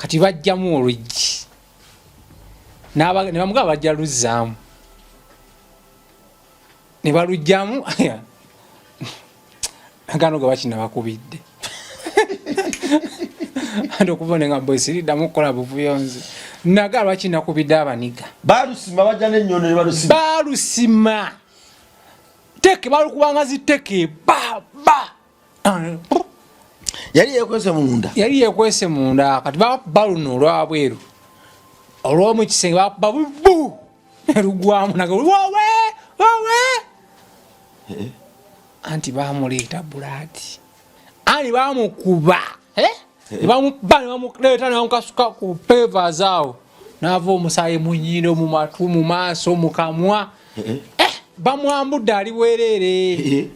kati bajjamu oluggi ne bamugamba bajja luzzaamu ne balugjamu agano ga bakina bakubidde ando kubone nga boy siriddamu kukola buvuyonzi nagala bakina kubidde abaniga balusima bajja n'ennyonyi ne balusima teke balukubanga ziteke ba yali yekwese munda kati baluno olwabweru olw'omu kisenge babubu erugwamu naga wowe anti bamuleeta bulati ani bamukuba bamuleeta ne bamukasuka ku pavers awo n'ava omusaayi mu nnyindo mu matu mu maaso mu kamwa bamwambudde ali bwereere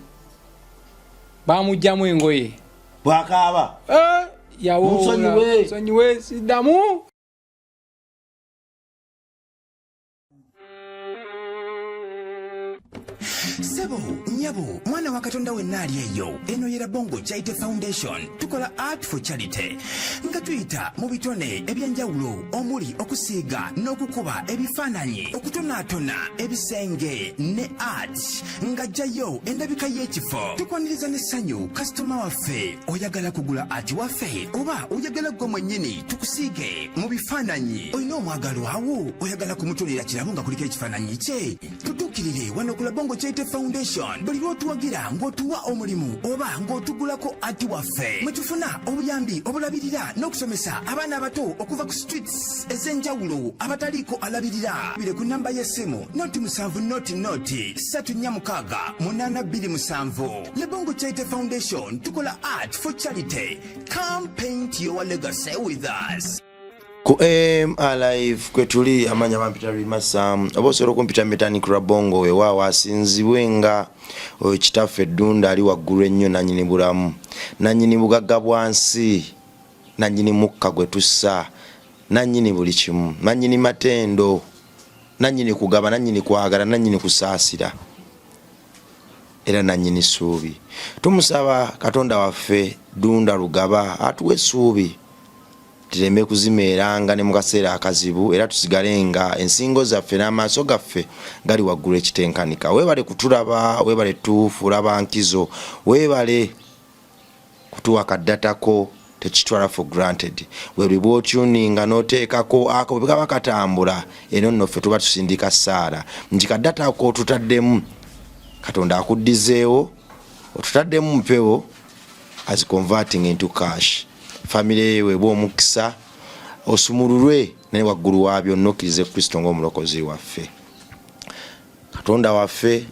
bamugjamu engoye bwakaaba nsonyiwe siddamu Sebo, nyabo, mwana wa Katonda wenna ali eyo. Eno yera Bongo Charity Foundation. Tukola art for charity. Nga tuyita mu bitone ebyenjawulo omuli okusiiga n'okukuba ebifaananyi, okutonaatona ebisenge ne art. Nga jjayo endabika y'ekifo. Tukwaniriza n'essanyu kasitoma waffe. Oyagala kugula art waffe oba oyagala gwe mwennyini tukusiige mu bifaananyi. Olina omwagalo awo oyagala kumutonera kirabo nga kuliko ekifaananyi kye. Tutuukirire wano ku Bongo Charity Foundation. Buli lw'otuwagira ng'otuwa omulimu oba ng'otugulako ati waffe. Mwe tufuna obuyambi obulabirira n'okusomesa abaana abato okuva ku streets ez'enjawulo abataliiko alabirira. Bire ku namba y'essimu noti 7 noti 346 827. Le Bongo Charity Foundation tukola art for charity. Come paint your legacy with us. Ku alive kwetuli amanya bampita Rimasam abosobola okumpita Metani Kurabongo we waawa asinzibwe nga kitaffe Ddunda ali waggulu ennyo nanyini bulamu nanyini bugagga bwansi nanyini mukka gwe tussa nanyini buli kimu nanyini matendo nanyini kugaba nanyini kwagala nanyini kusaasira era nanyini suubi tumusaba Katonda waffe Ddunda Lugaba atuwe essuubi tireme kuzimeranga ne mukaseera akazibu era tusigalenga ensingo zaffe n'amaaso gaffe gali waggulu ekitenkanika. Weebale kutulaba, weebale tufuula bankizo, weebale kutuwa kaddatako tekitwala for granted. Weebwe bw'otuninga n'oteekako ako bwe kaba katambula eno nno ffe tuba tusindika ssaala nti kaddatako otutaddemu Katonda akuddizeewo otutaddemu mpewo as converting into cash. Family yewe bwo mukisa osumululwe ne waggulu wabyo nokirize Kristo ng'omulokozi waffe. Katonda waffe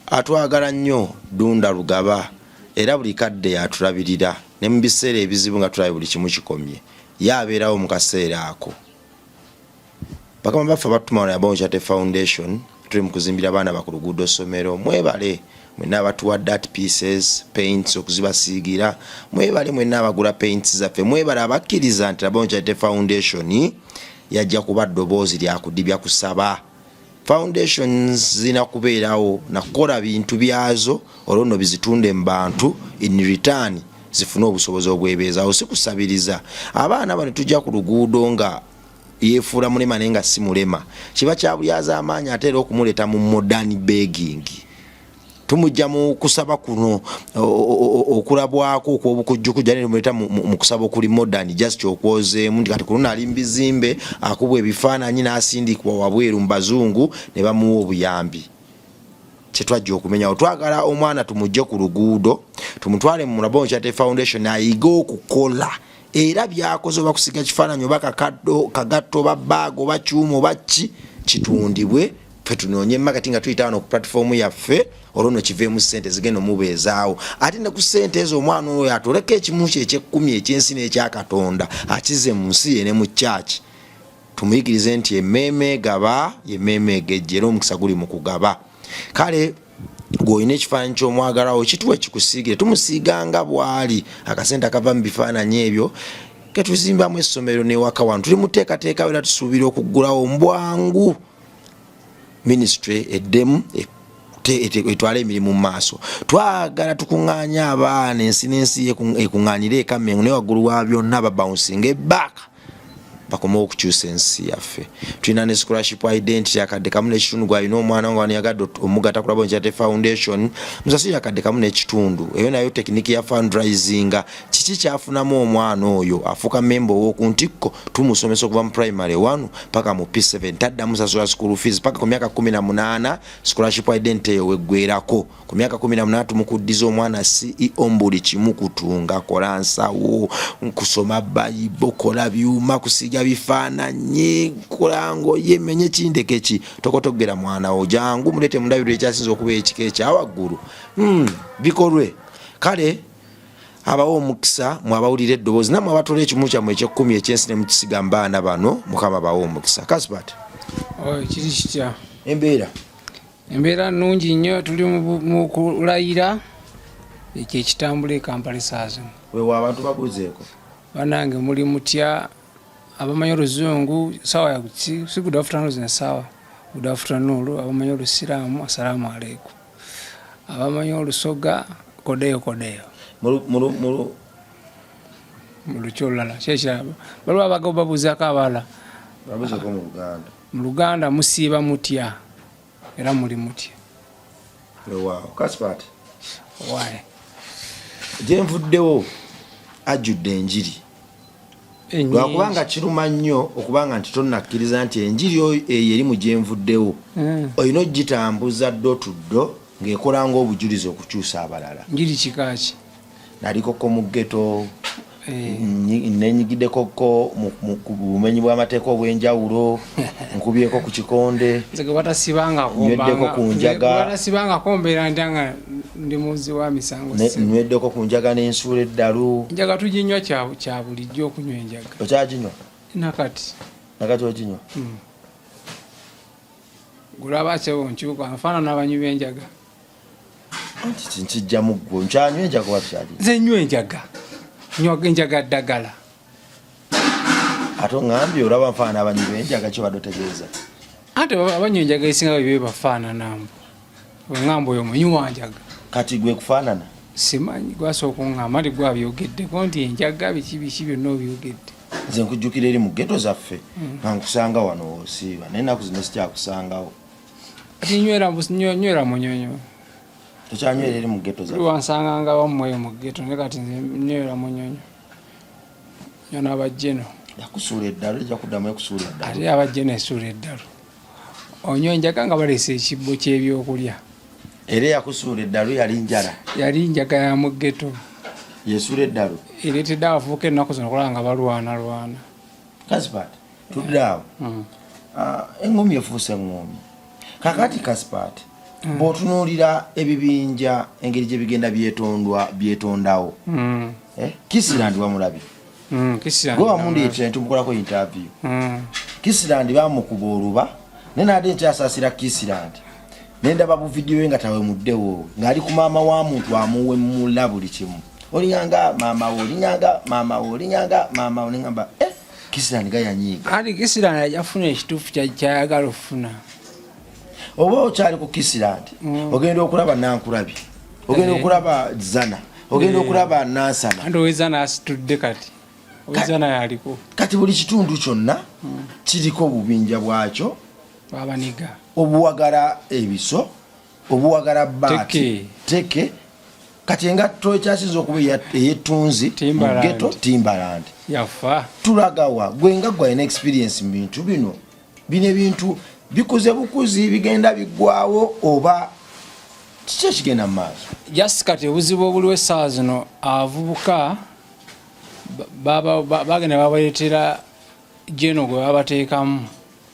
atwagala nnyo Ddunda Lugaba era buli kadde yatulabirira ne mu biseera ebizibu nga tulabe buli kimu kikomye yabeerawo mu kaseera ako. Bakama baffe batuma na Bongo Charity Foundation tuli mu kuzimbira abaana bakulugudo somero mwebale mwena batuwadde art pieces paints okuzibasiigira mwebale mwena abagula paints zaffe mwebale abakkiriza nti Bongo Charity Foundation yajja kuba ddoboozi lya kudibya kusaba. Foundations zina kubeerawo nakukola bintu byazo olwono bizitunde mu bantu in return zifune obusobozi obwebeezaawo si kusabiriza. Abaana bano tujja ku luguudo nga yefuula mulema naye nga si mulema kiba kyabulyaza amaanyi ate era okumuleeta mu modern begging. Tumujja mu kusaba kuno okulabwako okw'obukujjukujja ne muleta mu kusaba okuli modern just okwozeemu nti kati kuno ali mbizimbe akubwa ebifaananyi n'asindikibwa wabweru mu bazungu ne bamuwa obuyambi. Kyetwajja okumenyawo twagala omwana tumujje ku luguudo tumutwale mu Bongo Charity Foundation ayiga okukola era byakoze oba kusiga kifaananyi oba kagatto oba baago oba kyuma oba ki kitundibwe ffe tunoonye marketing nga tuyita wano ku platform yaffe olwono kiveemu ssente zigenda omubeezaawo ate ne ku ssente ezo omwana oyo atoleka ekimu kye eky'ekkumi eky'ensi n'ekyakatonda akize mu nsi ye ne mu church tumuyigirize nti emmeeme gaba yemmeeme egejja era omukisa guli mu kugaba. Kale gw'olina ekifaananyi ky'omwagalawo kituwe kikusiigire tumusiiganga bw'ali akasente akava mu bifaananyi ebyo ketuzimbamu essomero n'ewaka wano tuli muteekateeka era tusuubira okuggulawo mbwangu ministry eddemu etwala emirimu mu maaso. Twagala tukuŋŋaanya abaana ensi n'ensi ekuŋŋaanyire ekammengo ne waggulu wa byonna babawunsinga ebbaka bakomewo okukyusa ensi yaffe. Tulina ne scholarship identity akadde kamu n'ekitundu gwalina omwana wange waniyagadde omugata ku Rabongo Charity Foundation musasira akadde kamu n'ekitundu. Eyo nayo tekiniki ya fundraising. Kiki kyafunamu omwana oyo afuuka member w'oku ntikko tumusomesa okuva mu primary 1 paka mu P7 tadda musasula school fees paka ku myaka 18 scholarship identity eyo weggwerako. Ku myaka 18 tumukuddiza omwana CEO mbuli kimu kutunga kola nsawo kusoma Bible kola byuma kusiga bifaananyi kulango yemenye kindekeki tokotogera mwana wo jangu mulete mundabiro ekyasinza okuba ekikeeki awaggulu bikolwe kale abawo omukisa mwabawulira eddoboozi namwe abatola ekimu kyammwe eky'ekkumi ekyensi ne mukisigamba abaana bano mukama bawo omukisa. Kaspat kiri kitya embeera nnungi nnyo tuli mu kulayira ekyo ekitambula e Kampala esaazi weewa abantu babuuzeeko banange muli mutya abamanyi oluzungu sawa ya si good afternoon zina sawa good afternoon abamanyi olusiraamu assalaamu alaikum abamanyi olusoga kodeyo mu lukyolala kyekiraba baliwo abagabo babuuzaako abala babuuzeeko mu Luganda musiiba mutya era muli mutya weewaawo. Kaspat wae gye nvuddewo ajjudde enjiri lwakubanga kiruma nnyo okubanga nti tonnakkiriza nti enjiri eyo eri mu gye nvuddewo olina ogitambuza ddo tuddo ng'ekola ng'obujulizi okukyusa abalala. njiri kikaki nalikoko mu ghetto nenyigiddeko ku bumenyi bw'amateeka obw'enjawulo nkubyeko ku kikonde nweddeko ku watasibangako mbeera ndyanga ndi muzi wa misango nweddeko ku njaga n'ensuula eddalu. Njaga tuginywa kya bulijjo okunywa enjaga. Okyaginywa nakati oginywa gulaba kyewo nkyuka nfaanana abanywi b'enjaga nkijjamu ggwe nkyanywa enjaga wakyagi nze nywa enjaga nywa enjaga ddagala ate ngambye olaba nfaanana abanywi b'enjaga kyo badde otegeeza ate abanywa enjaga esinga bye bafaananambu ngamba oyo munywi wa njaga kati gwe kufaanana simanyi gwasooka oŋŋamba nti gwabyogeddeko nti enjaga biki byonna obyogedde. Nze nkujjukira eri mu ghetto zaffe nga nkusanga wano osiiba naye ennaku zino sikyakusangawo. Ati nywera munyonyo tokyanywera eri mu ghetto zaffe wansanganga wammweyo mu ghetto naye kati nze nywera munyonyo nyo n'abajjeno yakusuula eddalo ejja kuddamu ekusuula eddalo ate abajjeno esuula eddalo onywa enjaga nga baleese ekibbo ky'ebyokulya era yakusuula eddalo yali njaga ya mu ghetto yesuula eddalo ereetedde abavubuka ennaku zino okulaba nga balwana. Kaspat tuddaawo eŋŋomi efuuse eŋŋomi kakati Kaspat bw'otunuulira ebibinja engeri gye bigenda byetondawo Kisirandi wamulabye gwe wamundiitira ntumukolako interview Kisirandi bamukuba oluba naye naade nkyasaasira Kisirandi nendaba buvidiyo nga tawemuddewo ng'ali ku maama wa muntu amuwemula buli kimu olinyanga maama wo olinyanga maama wo ningamba Kisirandi gayanyiiga ati Kisirandi ajafuna ekituufu kyayagala okufuna oba okyali ku Kisirandi ogenda okulaba Nankulabi ogenda okulaba Zana ogenda okulaba Nansana andi owezana asitudde kati owezana yaliko kati buli kitundu kyonna kiriko obubinja bwakyo babaniga obuwagala ebiso obuwagala baati teke kati engatto ekyasinza okuba ey'ettunzi mu ghetto Timbaland yafa tulagawa gwe nga gwalina experience mu bintu bino ebintu bikuze bukuzi bigenda biggwawo oba kiki ekigenda mu maaso just kati obuzibu obuliwo essaawa zino abavubuka bagenda babaleetera jeno gwe babateekamu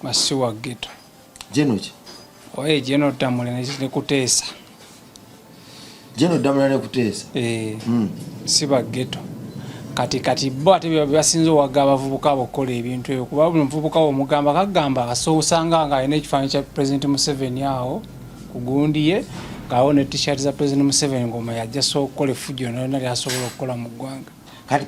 masiwa ghetto jeno ki oye jeno ddamule ne kuteesa jeno ddamula ne kuteesa siba ghetto kati bo ate basinze owaga abavubuka abokukola ebintu ebyo kuba buli muvubuka omugamba kagamba asoosanga nga alina ekifaananyi kya President Museveni awo kugundiye ngaawo ne t-shirt za President Museveni ngoma yajja sokukola effujjo nalina lyasobola okukola mu ggwanga kati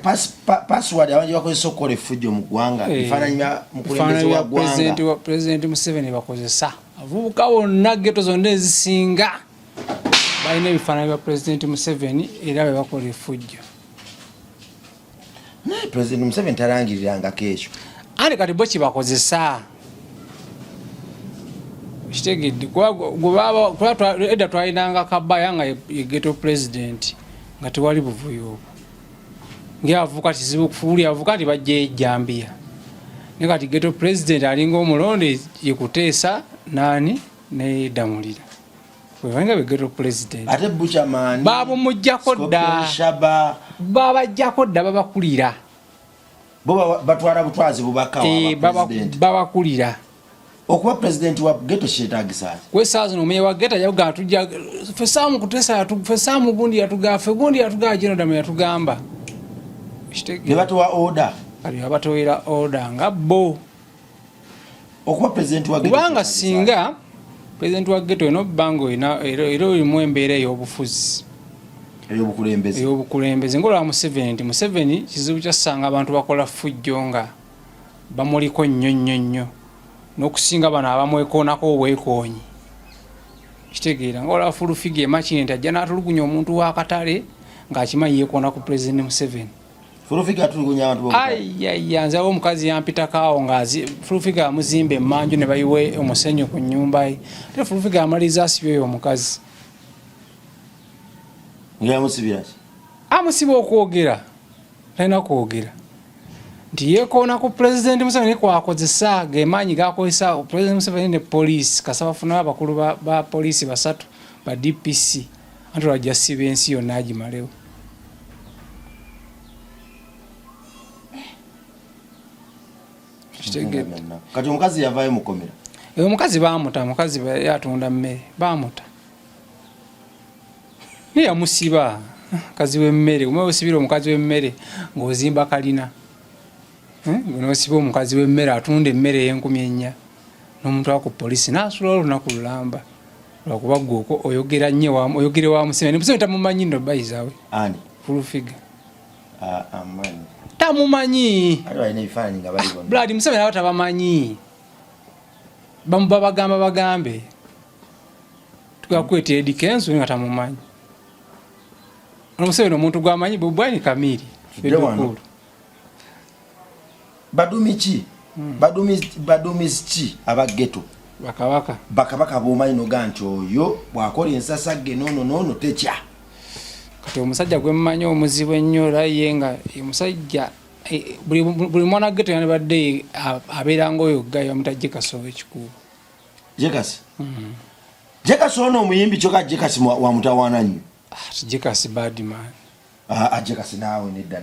password abangi bakozesa okukola effujjo mu ggwanga bifaananyi bya mukulembeze wa ggwanga President Museveni bakozesa abavubuka bonna ghetto zonna ezisinga balina ebifaananyi bya President Museveni era bwe bakola effujjo. President Museveni talangiriranga kesho ate kati bo kibakozesa kitegedde edda twalinanga Kabaya nga ye ghetto president nga tewali buvuyo ng'avuka kizibu kufuulira avuka nti bajja ejjambia ne kati ghetto president alinga omulonde yekuteesa nani ne Damulira webanga be ghetto president ate Buchaman baabo mujjako dda babajjako dda babakulira bo batwala butwazi bubaka wa president babakulira okuba president wa ghetto kyetaagisa kwesaazi nomenye wa ghetto yavuga tujja fesamu kutesa fesamu gundi yatugafe gundi yatugaa jino damu yatugamba ne batowa order ali abatowera order nga bo okuba president wa ghetto kubanga singa president wa ghetto eno bango ina era olimu embeera ey'obufuzi ey'obukulembeze ngola Museveni kizibu kyasanga abantu bakola fujjo nga bamuliko nnyo n'okusinga bano abamwekoonako obwekoonyi kitegeera ngola Fulufige emachine nti ajja n'atulugunya omuntu w'akatale ng'akimanyi yeekoona ku president Museveni. Fulufige atulugunya abantu ayaya nze omukazi yampitako awo nga Fulufige amuzimba emmanju ne bayiwe omusenyu ku nnyumba ye ate Fulufige amaliza asibye oyo omukazi ngamusibira ki amusiba okwogera talina kwogera nti yeekoona ku president Museveni kwakozesa gemaanyi gakozesa president Museveni ne poliisi kasaba funa abakulu ba poliisi basatu ba DPC anti lwajja siba ensi yonna agimalewo. kati omukazi yavaayo mukomera omukazi baamuta omukazi yatunda mmere baamuta naye yamusiba kazi w'emmere umwe osibira omukazi w'emmere ng'ozimba kalina n'osiba omukazi w'emmere atunda emmere ey'Enkumi 4 n'omuntu wa ku poliisi n'asula olunaku lulamba lwakuba ggwe oyogera nnyo oyogere wa Museveni Museveni tamumanyi nno bayizaawe ani Fulufige amani tamumanyi alina ebifaananyi nga bali bonna Brad Museveni aba tabamanyi babagamba bagambe tugakweta Eddy Kenzo nga tamumanyi Museveni omuntu gwamanyi Bubwani Kamiri Fedukulu badumizi ki aba ghetto bakabaka b'omanyi noga nti oyo bw'akola ensasa ge noono tekya kati omusajja gwe mmanyi omuzibu ennyo olaye nga omusajja buli mwana ghetto yandibadde abeeranga oyo gayo bamuta Jekasi ow'ekikuubo Jekasi ono omuyimbi kyoka Jekasi wa mutawaana nnyo Jekasi badman Jekasi naawe nedda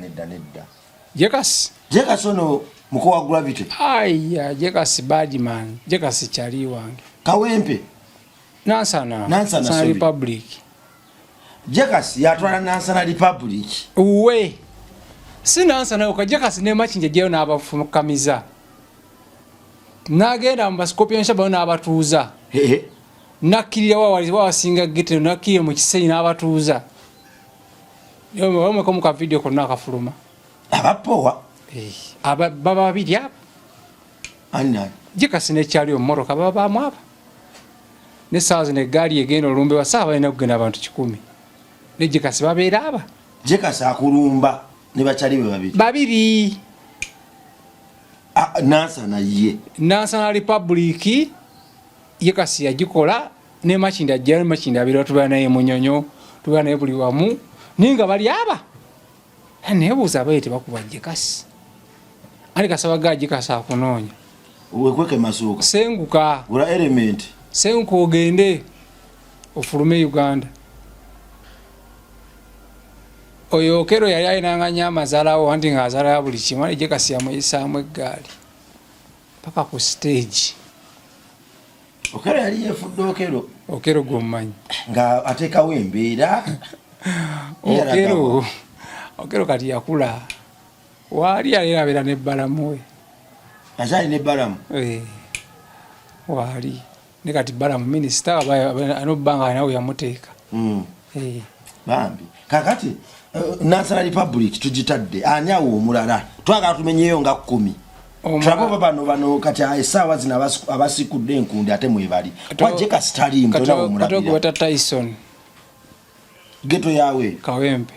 Jekasi ono muko wa Gravity aya Jekasi badman Jekasi kyali wange Kawempe Nansana Republic Jekasi yatwala Nansana Republic uwe si Nansana yoka Jekasi ne Machinja jeyo n'abafukamiza n'agenda mu basikopi enshabayo n'abatuuza nakkirira wawasinga ghetto nakkirira mu kisenyi n'abatuuza omeko mu ka video konna akafuluma abapowa baba babiri abo Jekasi nekyali omummotoka baba baamu aba n'essaawa zino eggaali egenda olumbe wasaawa balina kugenda abantu 100 ne Jekasi babeera aba Jekasi akulumba ne bakyali be babiri Nansana Republic Jekasi yagikola ne Machinda ajjayo Machinda abira tuba naye Munyonyo tuba naye buli wamu ninga bali aba nebuuza bayite bakuba Jekasi ali kasaba ga Jekasi akunoonya wekweke masuuka senguka ula element senguka ogende ofulume Uganda oyo Okero yali ayinanga nnyo amazaalawo anti ng'azaala buli kimu ali Jekasi yamuyisaamu eggaali paka ku stage Okero yali yefudde Okero gwomumanyi nga ateekawo embeera Okero kati yakula waali abeera n'ebbalamu we akyali n'ebbalamu waali ne kati bbalamu minisita anobbanga alinawe yamuteeka bambi kakati Nansana Republic tugitadde ani awo omulala twagala tumenyeyo nga 10 Trabo bano kati essaawa zino abasikudde enkundi ate mwebali kwa Jekasi taliimu tona omulabira kati ogweta Tyson ghetto yawe Kawempe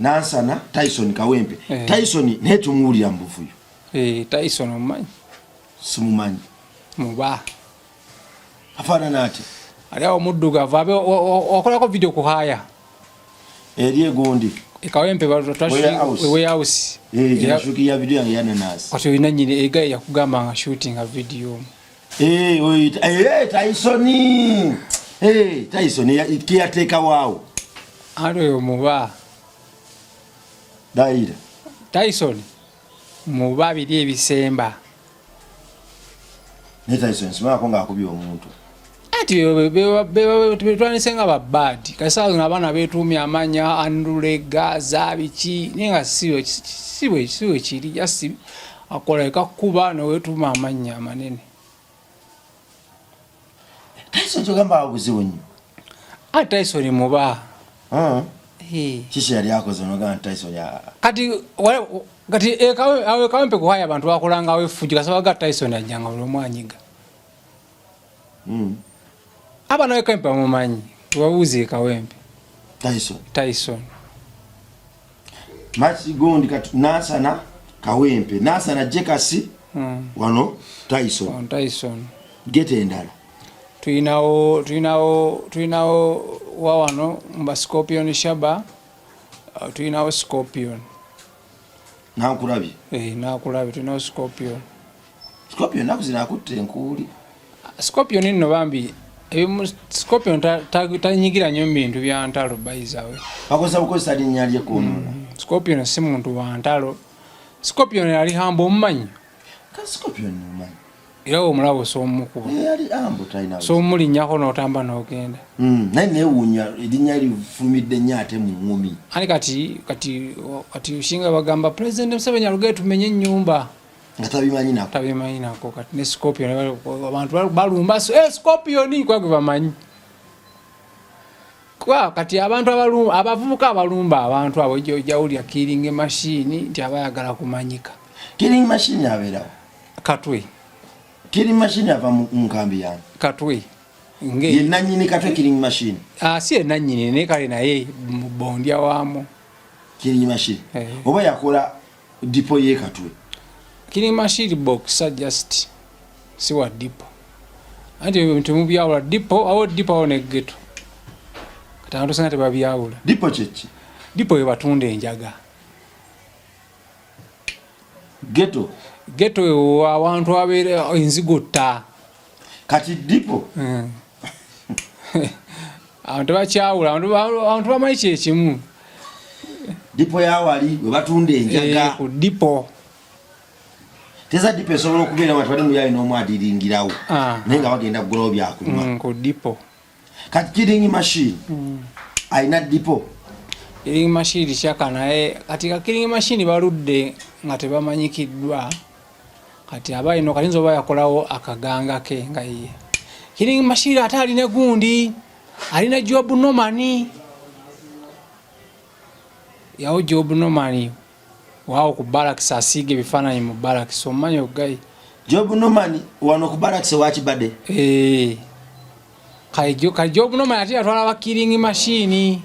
Nansana Tyson Kawempe. Tyson naye tumuwulira mbuvuyo. Tyson omumanyi? Simumanyi. Muba. Afaanana ati. Ali awo muddugavu abe okolako video ku haya. Eri egondi. Kawempe warehouse. Yashuki ya video yange yananasi. Kati olina nyine egaye yakugamba nga shooting a video. Tyson. Tyson yateeka waawo. Alo muba. Daira. Tyson muba biri ebisemba. Ne Tyson simako ngakubye omuntu. Ati betwanisenga ba bad. Kasa ngabana betumya amanya Andulega zabiki ninga siwe kiri yasi akoleka kuba no wetuma amanya manene. Tyson chogamba abuziwe nnyo. Tyson muba. Kishi yali akoze noga Tyson ya. Kati Kawempe kuhaya abantu bakolanga wefuji kasabaga Tyson ajanga olomwanyiga. Aba nawe Kawempe mumanyi. Wabuze Kawempe. Tyson. Machi gondi kati Nansana Kawempe. Nansana Jekasi. Wano Tyson. Tyson. Gete endala. Tuinawo wawano mba Scorpion Shaba. Tuinawo Scorpion. Nakulabye. Nakulabye tuinawo Scorpion. Scorpion nakuzina akutte enkuli. Scorpion nno bambi Scorpion tanyigira nnyo bintu bya ntalo bayizawe. Bakoza bukozesa linnya lye kono. Scorpion si muntu wa ntalo. Scorpion yali hambo omumanyi. Scorpion omumanyi. Era omulabo so omukuba. Yali hambo taina. So mulinnyako n'otamba n'ogenda. Naye neewuunya erinnya lifulumidde nnyo ate mu ngumi. Ani kati ushinga bagamba President Museveni alugaye tumenye ennyumba. Nga tabimanyi nako kati ne Scorpion abantu balumba Scorpion kwagwe bamanyi. Kwa kati abantu abavubuka abalumba abantu abo jawulya killing machine nti abayagala kumanyika. Killing machine abeerawo. Katwe. Killing machine ava mu nkambi yange. Katwe. Ye nanyini Katwe killing machine. Si ye nanyini ne kale naye bondya wamo. Killing machine. Oba yakola dipo ye Katwe. Killing machine box just si wa dipo. Ati mtu byawula dipo awo dipo one geto. Katantu sanga tebabyawula. Dipo chechi. Dipo ye batunda enjaga. Geto abantu abere enzigota. Kati dipo. Abantu bakyawula abantu bamanyi kyekimu. Dipo yawali we batunda enjaga. Ku dipo. Teza dipo esobola okubeera abantu bali mu yayi n'omwadiringirawo. Naye nga bagenda kugulawo byakunywa. Ku dipo. Kati killing machine. Aina dipo. Killing machine kyaka naye kati killing machine baludde nga tebamanyikiddwa. Kati abayino kalinzo oba yakolawo akaganga ke nga ye. Killing machine ate alina gundi. Alina Job Nomani. Yawo Job Nomani. Wao ku Barracks asige bifaananyi mu Barracks omanyi ogayi. Job Nomani wano ku Barracks wakibadde. Kali Job Nomani ate yatwala ba killing machine.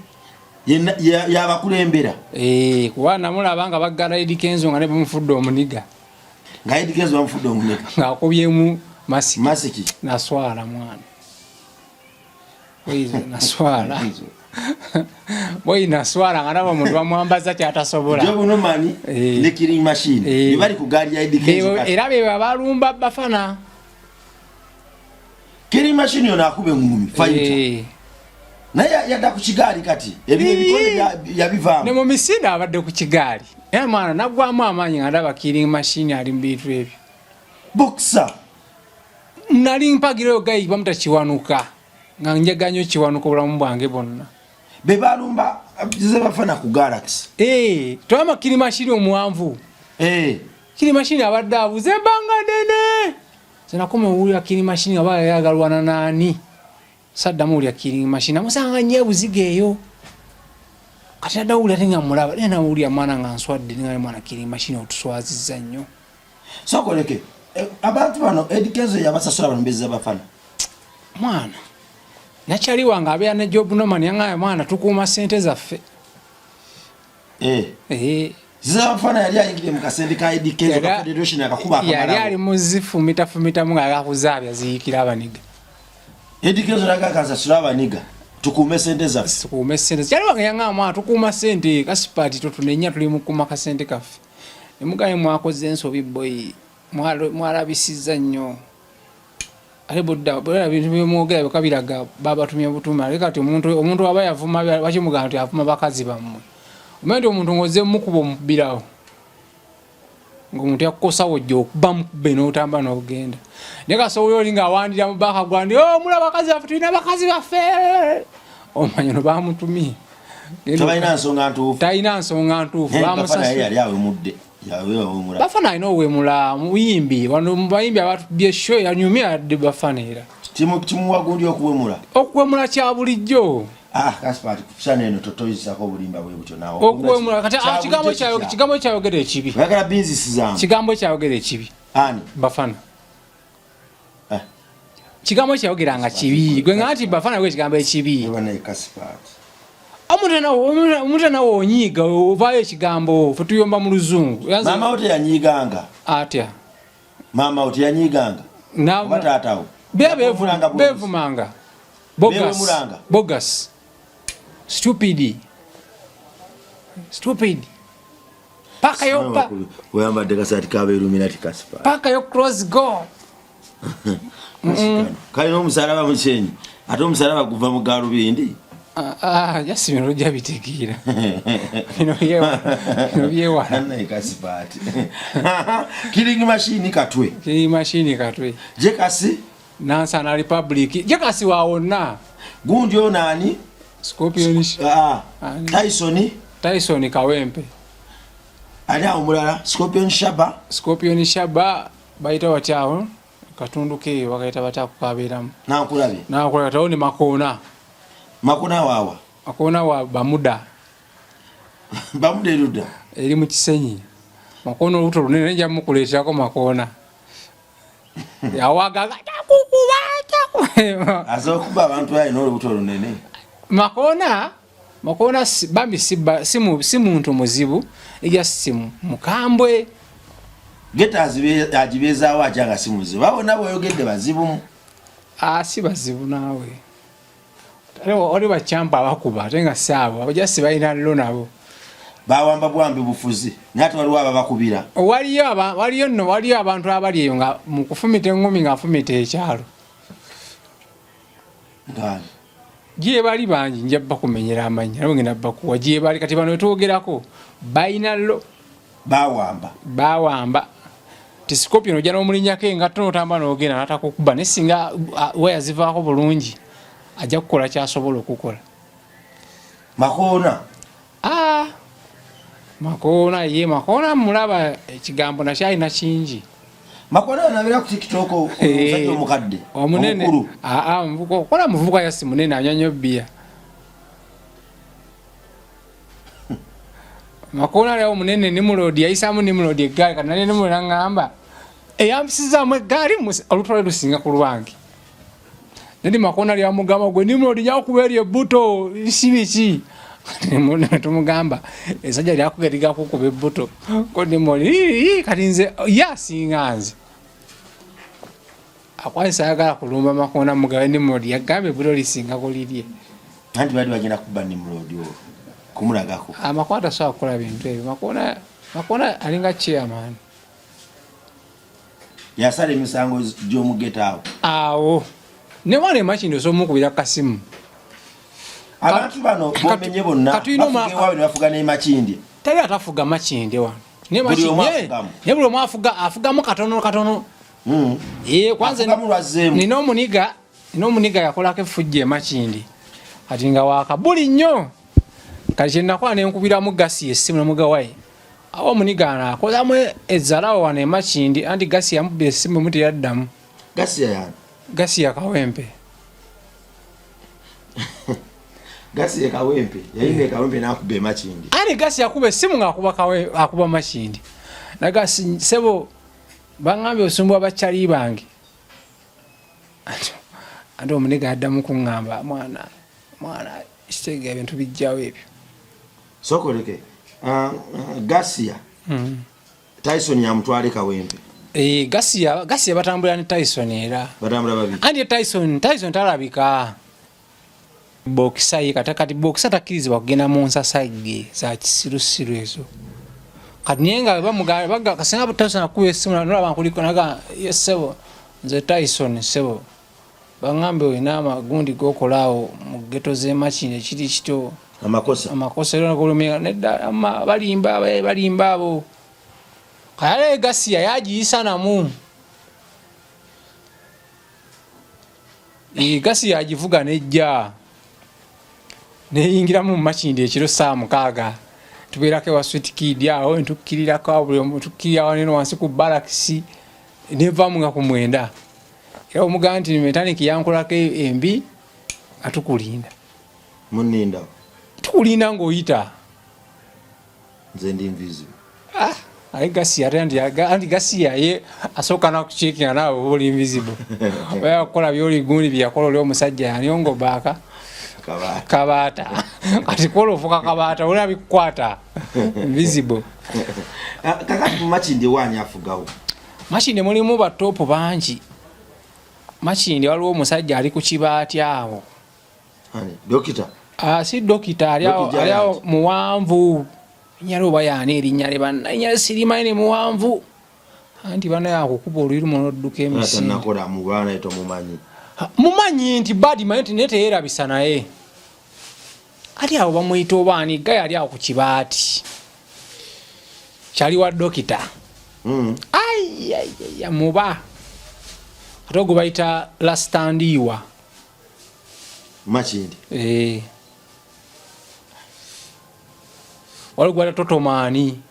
Yabakulembera. Kuba namulaba nga baggala Eddy Kenzo nga ne bamufudde omuniga. Nga Eddy Kenzo bamufudde omuniga. Ng'akubyemu masiki. Naswala mwana. Oyize naswala. Boy naswala nga nabo muntu bamwambaza kyatasobola. Job Nomani ne killing machine. Bali ku gaali ya Eddy Kenzo. Era be balumba bafana. Killing machine yona akube ngumi fighter. Naye yadda ku kigaali kati ebikole yabivaamu ne mu misinde abadde ku kigaali mwana nagwamu amaanyi nga ndaba killing machine ali mu bintu ebyo boxer nali mpagirayo gayi bamutakiwanuka nga njeganyo kiwanuka obulamu bwange bonna be balumba ze bafana ku Galaxy twama killing machine omuwanvu killing machine abadde abuze embanga nene sinakoma owulira killing machine aba yagalwana nani Saddamu ya killing machine amusanga nye buzige eyo kati adawula tenga mulaba nena uli mwana nga nswadde nga mwana killing machine otuswazizza nnyo sokoleke abantu bano Eddy Kenzo yabasasula banombeza bafana mwana nachali wanga abeya ne Job Nomani yanga mwana tukuuma sente zaffe zafana yali ayingire mu kasende ka IDK ka federation akakuba akamala yali ali muzifu mita mu nga akuzabya ziyikira abaniga IDK zoraga kaza sulaba niga tukume sente za tukume sente cyali waganya mwa tukuma sente kasipati tutunenya tuli mu kuma kasente kafe emugaye mwakoze ensobi boy mwalabisiza nnyo ale bodda bintu byomwogera bikabiraga baba tumye butuma leka ti omuntu aba yavuma bakimugamba ti avuma bakazi bammwe omende omuntu ngoze mukubo mubirawo ngomuntu yakosa wojjo okuba mukube n'otamba n'ogenda neka soyo linga awandira mubaka gwandi mula bakazi baffe tulina bakazi baffe omanyi no bamutumye talina nsonga ntuufu bafana alina owemula muyimbi wano mubayimbi abatubye show yanyumya adde bafana era kimuwagundi okuwemula kya bulijjo Kaspati kushana eno totoyisako obulimba bwe butyo nawo okuwemula kati kigambo kyayogera ekibi bagala business zangu kigambo kyayogera ekibi ani bafana kigambo kyayogera nga kibi gwe ngati bafana gwe kigambo ekibi bana Kaspati omuntu nawo onyiga ovayo ekigambo futuyomba mu luzungu mama ote yanyiganga atya mama ote yanyiganga batatawo bevumanga bogus stupid paka yo weyambadde kasati kabe Illuminati Kaspati paka yo cross go kali no musalaba muchenyi ate omusalaba guva mu galubindi just bino lojja bitegeera bino byewala Kaspati killing machine katwe jekasi Nansana Republic jekasi waona gundi onani Scorpion Tyson Kawempe ali omulala Scorpion Shaba baita watyawo katunduke wakaita batakukaberamu nakulabye tawo ni makona wa bamuda eruda eri mu Kisenyi makona oluto lunene nja mukuleetako makona yawaga kukuba azokuba abantu ayi no oluto lunene makona bambi si muntu muzibu ejja simu mukambwe geta ajibezaawo ajanga si muzibu babona boyogedde bazibu si bazibu naawe oli bacampa abakuba ate nga saabo abajasi balina llo nabo bawamba bwambi bufuzi nate waliwo ababakubira waliyo abantu abali eyo nga mu kufumita engumi nga afumita ekyalo gye bali bangi nja bakumenyera amanya nabo ngenda bakuwa gye bali kati bano wetwogerako balina llo bawamba Scorpion ojja n'omulinyako engatto n'otamba n'ogenda n'atakukuba naye singa waya zivaako bulungi ajja kukola kyasobola okukola makona mulaba ekigambo nakyo alina kingi makona nabira ku TikTok omusajja omukadde omunene okola muvubuka yasi munene anywa bbiya makona lyawo munene nimulodi yayisaamu nimulodi eggaali kati nali nimulodi ngamba eyambisizaamu eggaali olutwale lusinga ku lwange nedi makona lyamugamba gwe nimulodi nyakuba eri ebbuto sibiki tumugamba esajja lyakugeriga kukuba ebbuto kodimoli kati nze yasinga nze akwasa ayagala kulumba makona mugabe nimulodi yagamba ebbuto lisinga kulirye anti bali bagenda kuba nimulodi kumulagako amakwata sawa kukola bintu ebyo makona alinga chairman yasala emisango gy'omugeta awo ne wane machindi osomukubira kasimu abantu bano bomenye bonna bafugewa bafuga ne machindi tali atafuga machindi wano ne machindi ne buli omu afugamu katono kwanza nina omuniga yakolako effujja emachindi kati nga wakabuli nnyo kati kyenakola nenkubiramu gasi essimu nemugawaye awo omuniga akozamu ezalawo wano emachindi anti gasi yamuba essimu muteyaddamu gasi ya Kawempe gasi ya Kawempe yayine Kawempe nakuba emachindi ani gasi yakuba essimu nga akuba machindi na gasi sebo bangambye osumbwa bakyali bange ate omuniga addamu kuŋŋamba mwana kitega ebintu bijjawo ebyo sokoleke Gasia Tyson yamutwale Kawempe Gasia batambula ne Tyson era batambula babiri andi Tyson talabika boxer yikatakati boxer takirizibwa kugenda mu nsasage za kisirusiru ezo kadinyenga bamugaga kasenga Tyson akuye simu nalaba nkuliko naga yesebo nze Tyson sebo bangambe wenama gundi gokolao mu ghetto ze machine kiri kito amakosa lero nakulumira nedda ama balimba abo kale Gasia yagiyisa namu Gasia yagivuga nejja neyingira mu machine ekiro saa 6 tubeerako wa Sweet Kid awo ntukirira kwa buli omutukirya waneno wansi ku baraksi neva munga ku mwenda era omuganti ni mechanic yankolako embi atukulinda muninda tukulinda ngoyita nze ndi invisible ai Gasia andi Gasia ye asoka na kuchekina nawe oli invisible baya kola byoli gundi byakola oli omusajja yaniongo baka kabata ati kolo fuka kabata ola bikwata invisible kakati machinde wanya afugawo machinde mulimu ba top banji machinde waliwo omusajja ali ku kibaati awo dokita si dokita aliawo muwanvu nyalo bayane erinyale bananya sirimaine muwanvu anti bana yakukuba olwiru monodduka emisi nakola mubana eto mumanyi nti badi mayenti nete era bisanaye ali awo bamuyita obani gaya ali awo ku kibaati kyali wa dokita ai muba atogo bayita lastandiwa machindi walugwala Totomani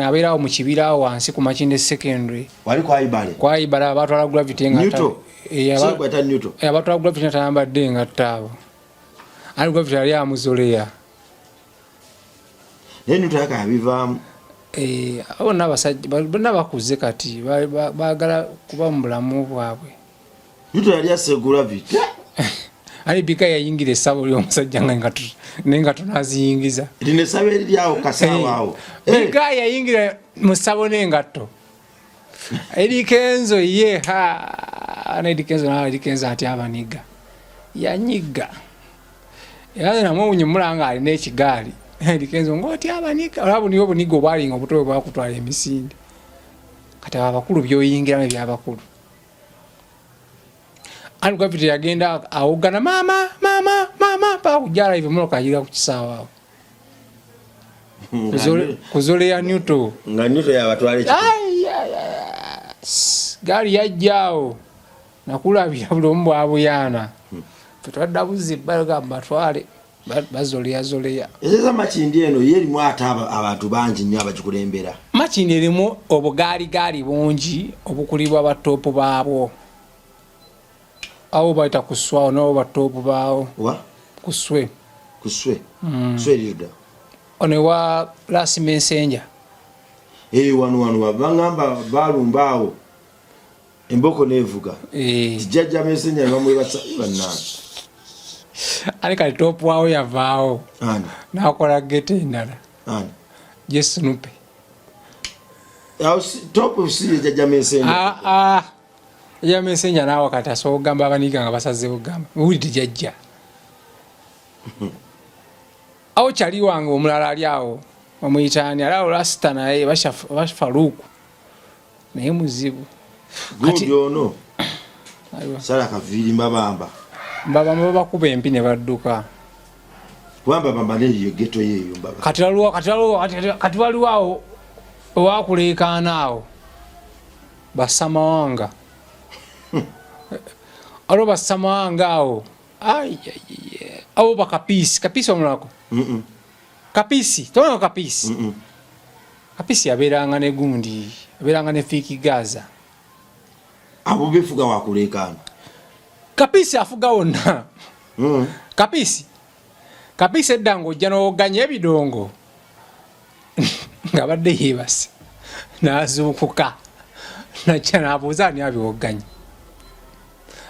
abirawo mu kibira wansi ku Machinde secondary wali kwa Ibale abatwala gravity abatwala gravity tayambadde nga ttabo ali gravity ali amuzolea Newton yakabivaamu abo bonna bakuze kati baagala kuba mu bulamu bwabwe Newton yali asse gravity ali bika yayingira essabo ly'omusajja nga tunaziyingiza line ssabo eryawo kasaawo bika yayingira mu ssabo n'engatto erikenzo ye erikenzo ati abaniga yanyiga era namwe unyumulanga alina ekigaali erikenzo ng'oti abaniga olabo nibo buniga obwalinga obutobe bwakutwala emisinde kati abakulu byoyingiramu ebyabakulu ali gravity yagenda awogana mama pa kujala hivyo mlo kajira ku kisaawa kuzole ya Newton nga Newton yabatwale gari yajjao nakulabira bulombo abuyana tutadda buzi baga batwale bazoleya ezeza Machindi eno yeri mwata abantu banji nnyo abakikulembera Machindi erimu obugaali bungi obukulibwa abatopo baabo awo baita kuswa no batopo bawo kuswe swe liuda onewa lasi messenger wanu bangamba balumbawo emboko nevuga tijajja messenger bamwe batsanna ali kali top wawo yavaawo nakola gete ndala Yesu nupe top si jajja messenger ya messenger nawo kata so gamba abaniga nga basaze bugamba uli tijajja awo chali wange omulala ali awo omuyitani alawo rasta naye bashafaruku naye muzibu gundi ono sala kaviri mbabamba bakuba empi ne badduka bamba neyo geto yeyo mbaba kati waliwo awo owakuleekaana awo basamawanga alo basamawanga awo awo bakapisi omulako kapisi tono kapisi kapisi abeeranga ne gundi abeeranga ne Fiki Gaza abo befuga wakuleekaana kapisi afuga wonna kapisi edda ng'ojja n'oganya ebidongo nga badde yeebase n'azuukuka najja n'abuuza ani abyoganya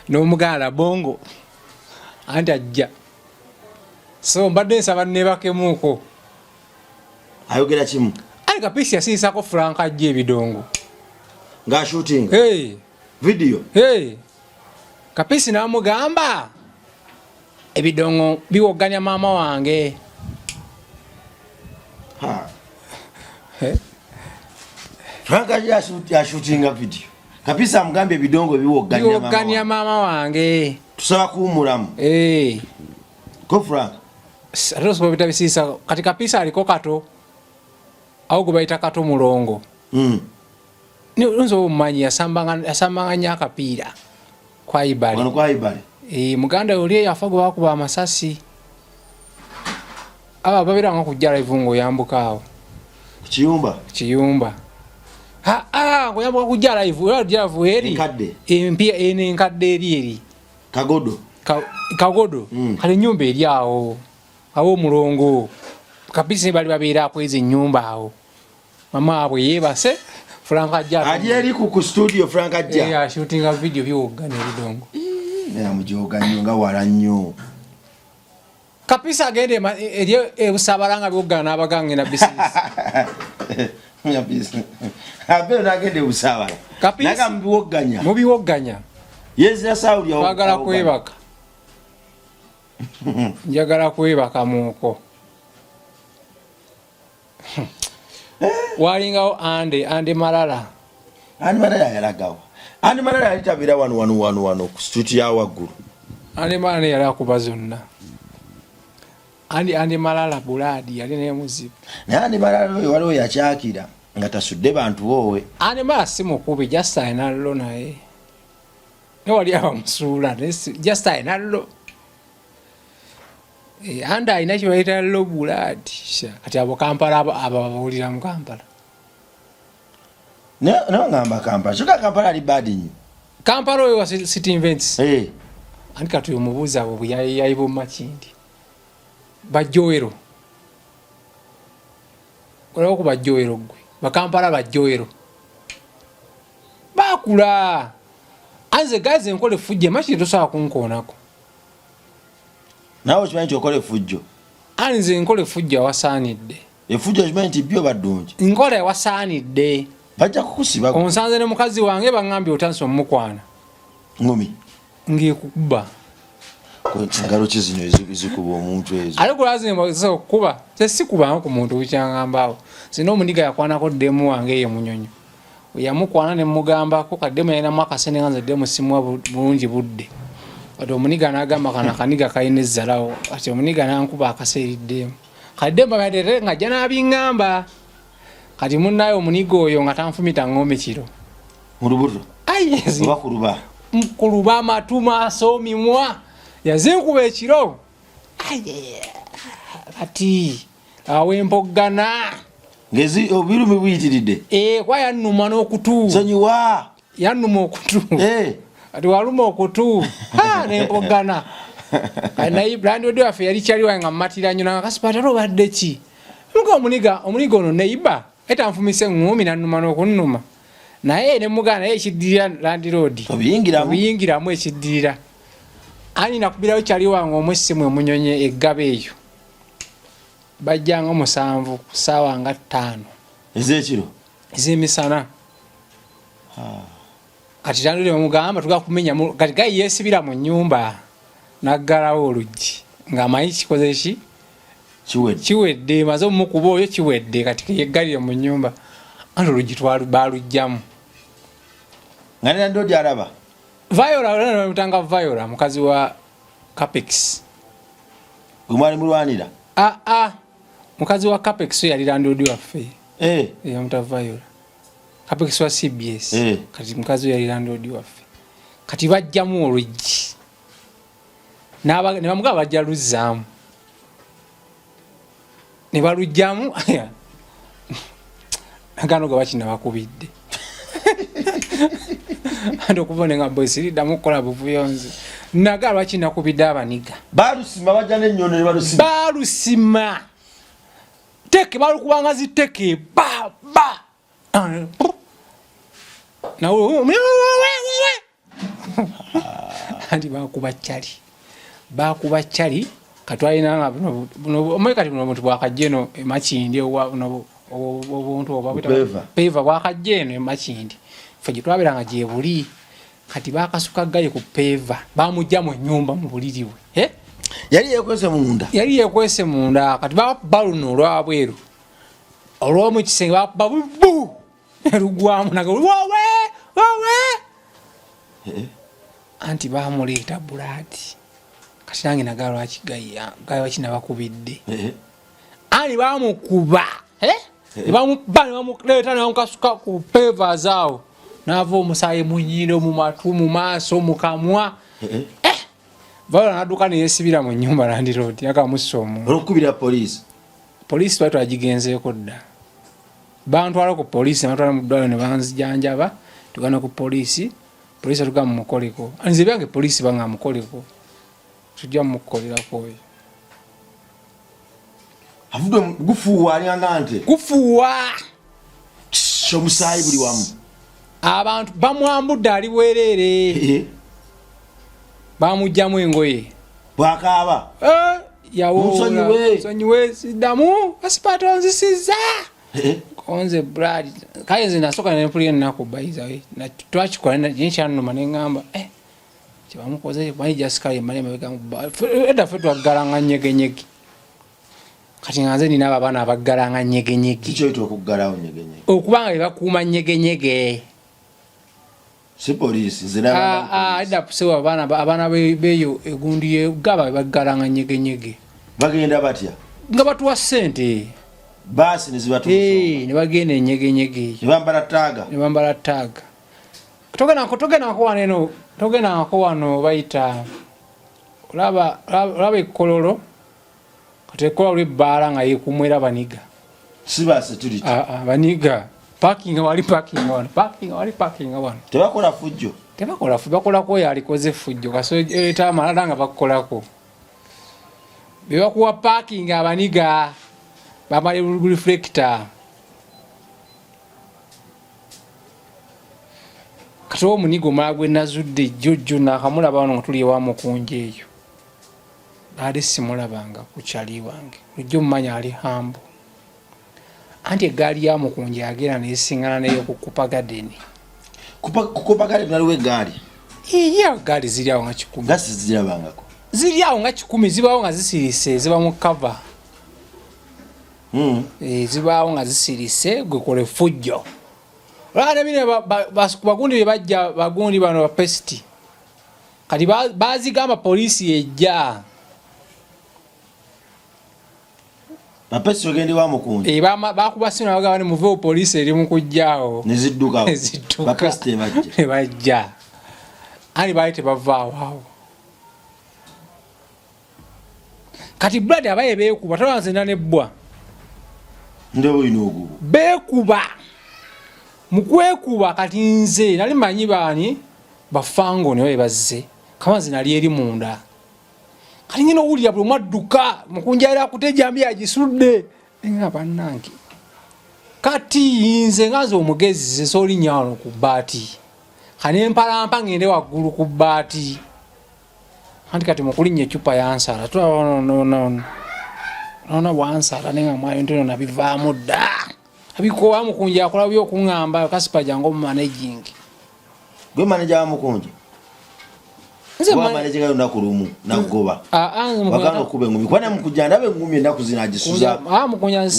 n'omugala bongo anti ajja so mbadde nsaba nebakemuuko ayogera kimu ali Kapisi yasiisako Frank ajja ebidongo nga shooting video Kapisi n'amugamba ebidongo biwoganya maama wange Frank ya shooting video Kapisi amugambye ebidongo biwoganya maama wange tusaba kuwumulamu ko Frank atosobola bitabisiisa kati Kapisi aliko kato awo gwe bayita kato mulongo nsobola omumanyi yasambanga nnyo akapiira kwa Ibali muganda oli yafa gwe bakuba amasasi aba babeeranga kujja live ng'oyambuka awo kiyumba ng'oyambuka kujja live eri empya enkadde eri kagodo kale ennyumba eri awo omulongo Kapisi bali babeera akweza ennyumba awo mama abwe yeebase Frank ajja ali eri ku studio Frank ajja shooting a video byogana ebidongo amujoga nnyo nga wala nnyo Kapisi agende eri ebusabalanga byogana n'abagange na business abe nagende busabala naga mubiwoganya yezira Saudi ya kwagala kwebaka njagala kwebaka muko walingawo ande Malala yalagawa ande Malala yalitabira wano ku street ya waggulu ande Malala yali akuba zonna ande Malala buladi yali nemuzibu naye ande Malala oyo waliwo yakyakira nga tasudde bantu wowe ande Malala si mukubi just ayinallo naye newali abamusuula just ayinallo anda alina kibayita lo buladi kati abo Kampala ababawulira mu Kampala ngamba Kampala ali bad nnyo Kampala oyo wa city events andi kati omubuuza abo bweyayibo Makindi bajjoero olaba ku bajjoero gwe bakampala bajjoero bakula anze gaze nkole fujje Makindi tosobola kunkoonako nawe kimanyi nti okole fujjo anze nkole fujjo awasaanidde efujjo kimanyi nti byo baddungi nkola awasaanidde bajja kukusiba onsanze ne mukazi wange baŋŋambye otansi omukwana ngumi ng'ekukuba engalo ki zino ezikuba omuntu ezo ate kulazima okukuba tesikubanga ku muntu bukyaŋŋambaawo sina omuniga yakwanako ddemu wange ye munyonyo yamukwana ne mugambako kaddemu yalinamu akasene nga nze ddemu simuwa bulungi budde kati omuniga n'agamba kana akaniga kalina ezzalawo kati omuniga n'ankuba akaseeriddemu kaddemu babatere nga ajja n'abiŋŋamba kati munnaye omuniga oyo nga tanfumita ng'ome kiro mu lubuto oba kuluba amatu maaso mimwa yazinkuba ekiro kati awempoggana ngezi obirumi buyitiridde kwa yannuma n'okutu sonyiwa yannuma okutu kati waluma okutu nempoggana naye brand odi waffe yali kyaliwa nga mmatira nnyo nakasipatala obadde ki muga omuniga ono neiba etanfumise ngumi nannuma n'okunnuma naye ne mugana naye ekiddirira landiroodi obiyingiramu ekiddirira ani nakubirawo kyaliwa nga omwessimu emunyonye eggaba eyo bajjanga 7 ku ssaawa nga 5 ez'ekiro ez'emisana kati landiroodi bamugamba tugakumenya kati gayi yeesibira mu nnyumba naggalawo oluggi ng'amanyi kikoze ki kiwedde maze omukuba oyo kiwedde kati yeggalire mu nnyumba anti oluggi balugjamu nga nena ndodi araba Viola mutanga Viola mukazi wa Capex umwali mulwanira mukazi wa Capex yali landodi waffe yamuta Viola Capex wa CBS kati mukazi yali landodi waffe kati bajjamu oluggi ne bamugaba bajja luzzaamu ne balugjamu nagano ga bakina bakubidde andi okuvone nga boy siriddamu kukola buvuyonzi nagala bakina kubidde abaniga balusima bajja n'ennyondo ne balusima teke balukubanga ziteke andi bakuba chali katwalina nga buno omwe kati buno muntu bwakajjeno emakindi buno obuntu peva bwakajjeno emakindi ffe gye twabiranga gye buli kati bakasuka gaye ku peva bamujja mu nnyumba mu buliri bwe yali yekwese munda kati bakuba luno olwabweru olw'omu kisenge bakuba bubu erugwamu wawe anti bamuleeta bulaati kati nange nagala lwaki gayi kinabakubidde ani bamukuba bamuleeta namukasuka ku peva zaawo n'ava omusaayi mu nnyindo mu matu mu maaso mu kamwa Valo naduka neyesibira mu nyumba Land Road yakamussa omuntu. Olukubira police. Police batu agigenzeeko dda. Bantwala ku police batwala mu ddwaliro ne banzijanjaba tugana ku police. Police atuga mu mukoleko. Anze byange police banga mukoleko. Tujja mu mukolirako oyo. Avuga gufuwa ali angante. Gufuwa. Shomusayi buli wamu. Abantu bamwambudde ali bwerere. Bamujjamu engoye. Bwakaaba. Yawo. Sonyiwe sidamu asipato nzisiza. Konze brad. Kayenze nasoka ne mpuli nako baiza we. Na twachikola n'ekyano manengamba. Kibamukoze bali jasikaye mali mabega eda fetu agalanga nyegenyege. Kati nganze nina abana abagalanga nyegenyege. Kicho ito okugalawo nyegenyege. Okubanga bakuuma nyegenyege. Si police zina eda pusewa abana beyo egundi gaba bagalanga nyegenyege. Bagenda batya? Nga batuwa sente. Basi nizibatu. Ne bagenda nyegenyege. Ne bambala tag. Togena ko waneno, togena ko wano bayita. Olaba ekololo. Katekola uli bala nga yekumwera baniga. Siba security. Baniga. Parking wali parking wano. Tebakola fujjo. Bakola ko yalikoze fujjo. Kaso eta amalala nga bakolako. Bebakuwa parking abaniga. Bamali reflector. Kato munigo magwe nazudde jojjo nakamulaba wano tuli wamu kunje eyo. Ali simulabanga kuchali wange. Ujjo mmanya ali hambo. Anti egaali ya mukunje agera nesingana neyo kukupa garden. Kukupa garden naliwe gaali. Iya gaali ziri awo nga 10. Gasi zirabangako. Ziri awo nga 10 zibawo nga zisirise ziba mu cover. Zibawo nga zisirise gwe kole fujjo. Lwana bine bagundi bebajja bagundi bano ba pesti. Kati bazigamba police ejja. Bapesi ogende wa mukunje. Bakubasina bagaba ne muve police eri mukujjaawo. Nezidduka. Bapesti bajja. Ali baite bavaawo. Kati brother abaye beekuba tawanze nanebbwa. Ndewo inogu. Beekuba. Mukwekuba kati nze nali manyi baani bafango ne bazze. Kamanzi nali eri munda. Kati ngino uli abulu mwadduka mukunjaira kutejambi agisudde nga bannange. Kati nze ngazo omugezi soli nyalo ku baati. Kane mpalampa ngende waggulu ku baati. Anti kati mukulinye chupa ya ansala. Nona wansala nenga mwayo ntono nabivaamu dda. Abiko wa mukunja akola byo kungamba kasipa jango managing. Gwe manager wa mukunja. Nze manager ga ndakulumu nagoba. Wakanga kube ngumi. Kwana mukujanda be ngumi ndakuzina agisuza. Mukunya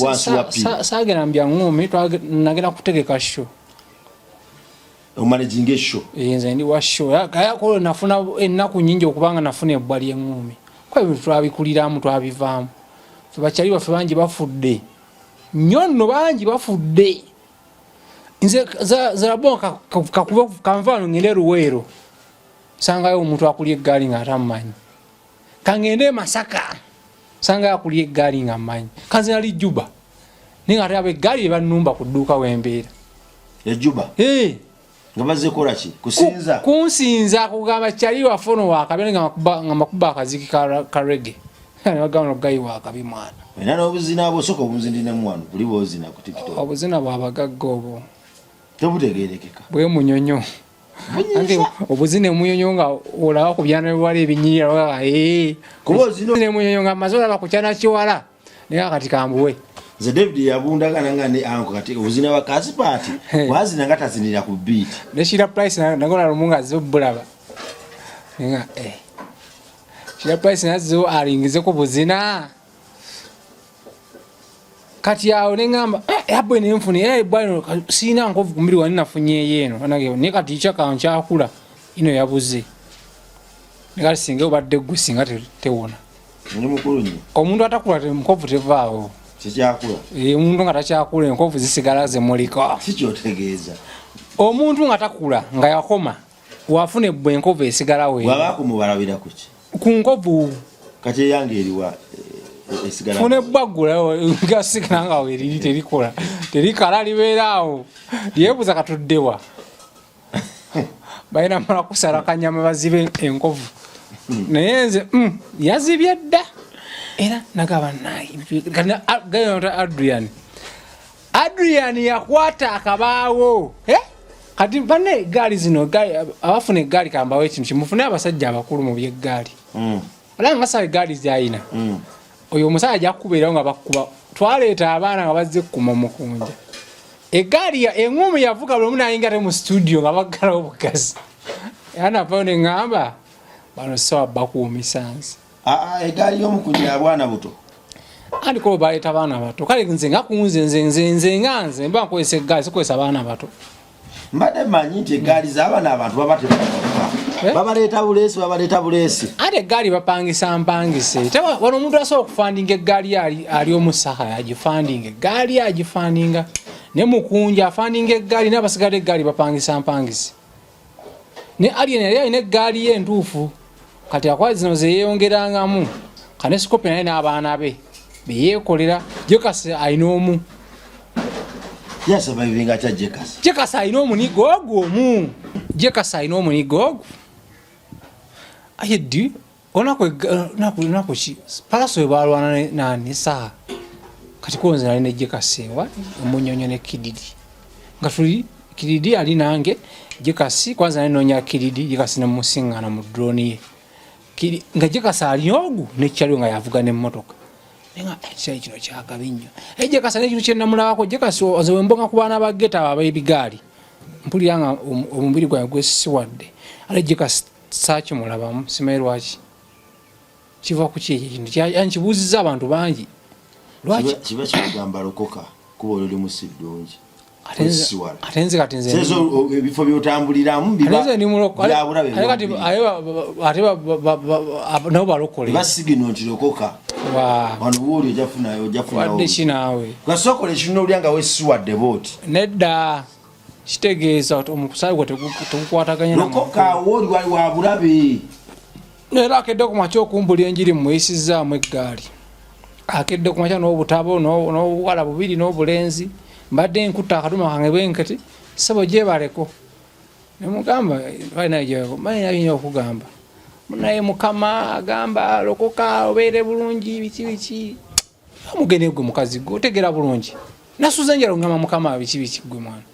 sage nambya ngumi nagenda kutegeka show. Managing show. Nze ndi wa show. Kaya ko nafuna ennaku nyingi okubanga nafuna ebbali engumi. Kwa hivyo twabikuliramu twabivaamu. Bachali bafe bangi bafudde. Nyono bangi bafudde. Nze za bonka kakuba kanvano ngende Luwero. Sanga omuntu akulye eggaali nga atamanyi. Kangende Masaka. Sanga akulye eggaali nga amanyi. Kazi ali Juba. Ninga ate abeggaali banumba kudduka wembeera. Juba. Ngabaze kola ki? Kusinza. Kunsinza kugamba chali wafono wakabene nga makuba akaziki ka reggae. Bagano gayi wakabi mwana. Wena n'obuzina bw'osoko obuzindine mwana kuli bw'ozina ku TikTok. Obuzina bw'abagagga obwo. Tobutegeerekeka. Bwe munyonyo. Andi obuzine muyonyo nga olaba ku byana wale ebinyira kubo zino ne muyonyo nga mazola bakuchana chiwala ne kati kambuwe ze David yabundagana nga ne anko kati obuzina bakazi party wazina ngata zinira ku beat ne shira price nagona lumunga zo bulaba nga shira price nazo alingize ku buzina kati yawo nengamba yabwe nemfuni bwana sina nkovu kumiri wani nafunye yeno anage ne kati chaka nchakula ino yabuze nekati singe obadde gusinga tewona ni mukuru nyi omuntu atakula nkovu tevaawo kikyakula omuntu nga takyakula enkovu zisigala ze muliko sikyotegeeza omuntu nga takula nga yakoma wafune bwe enkovu esigala we waba kumubalabira kuki ku nkovu kati yange eriwa esigala fune bagula ngasigala nga we terikola terikala libeeraawo lyebuza katuddewa bayina mala kusala kanyama bazibe enkovu naye nze yazibye dda era nagaba naye Adrian yakwata akabaawo kati bane gaali zino abafuna eggaali kambawo ekintu kimufune abasajja abakulu mu byeggaali era nga sawa eggaali zayina oyo omusajja ajja kukubeerawo nga bakuba twaleeta abaana nga bazze kkuma mukunja eggaali eŋŋumu yavuga buli omu nayingate mu studio nga baggalawo bugazi era navayo ne ŋŋamba bano sawa bakuumisansi eggaali y'omukunja abwana buto andiko baleeta abaana bato kale nze nga kunze nze nga nze mba nkozesa eggaali sikozesa abaana bato mbadde manyi nti eggaali z'abaana abantu baba babaleeta buleesi ate eggaali bapangisa mpangise wano omuntu asobola okufandinga eggaali ali omusaka agifandinga eggaali agifandinga ne mukunja afandinga eggaali n'abasigala eggaali bapangisa mpangise ne alien yali alina eggaali ye entuufu kati akwali zino zeyeeyongerangamu kane sikopi naye n'abaana be beyeekolera jekasi alina omu yasaba bibenga kya jekasi alina omunigo ogwo omu jekasi alina omunigo ogwo ayeddi onaku ki palaso we balwana nani saa kati konze nali ne jekasi ewa omunyonyo ne kididi nga tuli kididi ali nange jekasi kwanza nali nonya kididi jekasi ne musingana mu drone ye nga jekasi ali ogu ne kyali nga yavuga ne mmotoka nenga ekyo kino kyakabinyo jekasi ne kino kyenna mulabako jekasi ozewe mbonga ku baana ba geta abayibigaali mpulira nga omubiri gwange gwesiwadde ale jekasi saaki mulabamu simanyi lwaki kiva ku ki ekyo kintu yankibuuzizza abantu bangi lwaki kiba kigamba lokoka kuba oli musidungi ate nze kati nze ebifo byotambuliramu ate nabo balokole basigino nti lokoka wano wooli wadde kinaawe gasokola ekirina olya nga wesiwadde booti nedda kitegeeza omukusaayi gwe tegukwataganya lokoka wooli wali wa bulabe era akedde ku makya okumbula enjiri mweyisizaamu eggaali akedde ku makya n'obutabo n'obuwala bubiri n'obulenzi mbadde nkutta akatuma kange bwenkati sabo gyebaleko nemugamba balina okugamba munaye mukama agamba lokoka obeere bulungi biki amugene gwe mukazi gwe otegera bulungi nasuze enjala ngamba mukama biki gwe mwana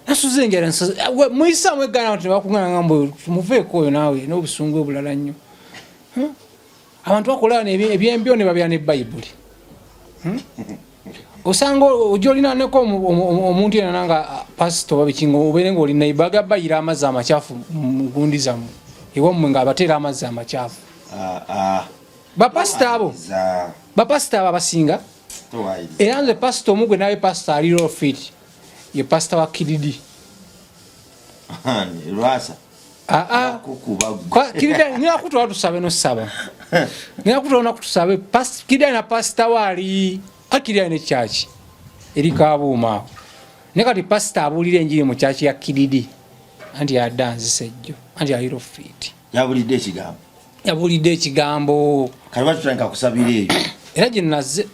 nasuze enjala muyisamu eggana nti bakugana ngamba tumuveeko oyo naawe n'obusungu obulala nnyo abantu bakola ebyembyo ne babya ne bayibuli osanga ojja olinaneko omuntu yena nanga pasito babikinga obeere ngaolina ibaga bayira amazzi amakyafu mugundi zammwe ewammwe nga abateera amazzi amakyafu bapasita abo abasinga era nze pasito omugwe nawe pasito ali rofit ye pasito wa kiridi nina kutwala tusabe nosaba nina kutwala nakutusabe kiridi alina pasito waali akiri ne church eri kabuuma ne kati pastor abulira enjiri mu church ya kiridi anti ya dance sejjo anti aliro fit yabulidde ekigambo kali batutandika kusabira eyo era gye nazze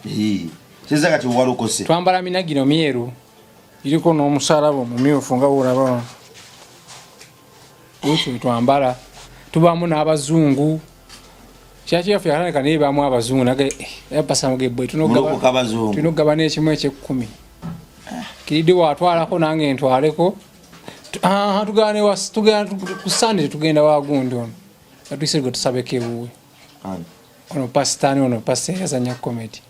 kiza kati walokose twambala minagino myeru iriko n'omusaalaba omumyufu nga wolaba ekyo twambala tubaamu n'abazungu kyaki yaffe yakaleka naye baamu abazungu nage yapasamuge bwe tunogaba n'ekimu eky'ekkumi kiridi watwalako nange ntwaleko tugenda ku Sunday tugenda wa gundi ono atuyise go tusabeko ebuwe ono pasitani ono pasiteri yazanya comedy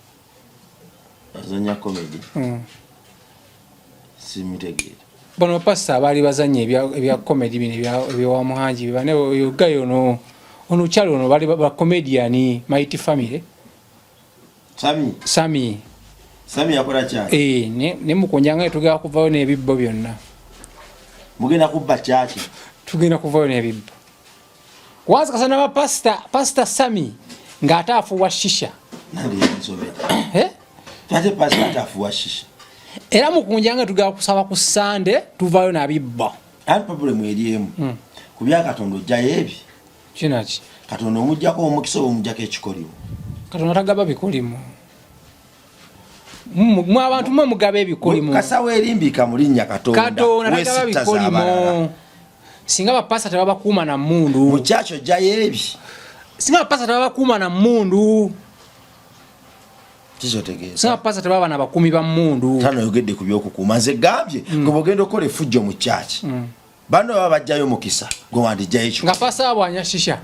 simitegeera bono pasita abaali bazanya ebya comedy bino ebya Muhanji bane yogayo ono kyalo ono bali ba comedian Mighty Family Sami yakola kyaki ne mukunjanga tugenda kuvayo n'ebibbo byonna mugenda kubba kyaki tugenda kuvayo n'ebibbo waza kasana ba pastor Sami ng'ate afuwa shisha tate pastor atafuwa shisha era mukunjanga tugenda kusaba ku Sunday tuvayo n'abibbo ali problem eriemu ku bya Katonda ojjayo ebi kinaki Katonda omujjako omukisa omujjako ekikoliwo Katonda tagaba bikolimu mu abantu mwe mugabe ebikolimu kasawo erimbika mulinnya Katonda tagaba bikolimu singa bapasa tebabakuuma na mundu muchacho ojjayo ebi singa bapasa tebabakuuma na mundu kizotegeeza singa bapasa tebaba na bakumi ba mundu tano yogedde ku byokukuuma nze gambye ngo bogenda okola effujjo mu chachi bano baba bajjayo mukisa gwe wandijjayo ekyo nga pasa abwanya shisha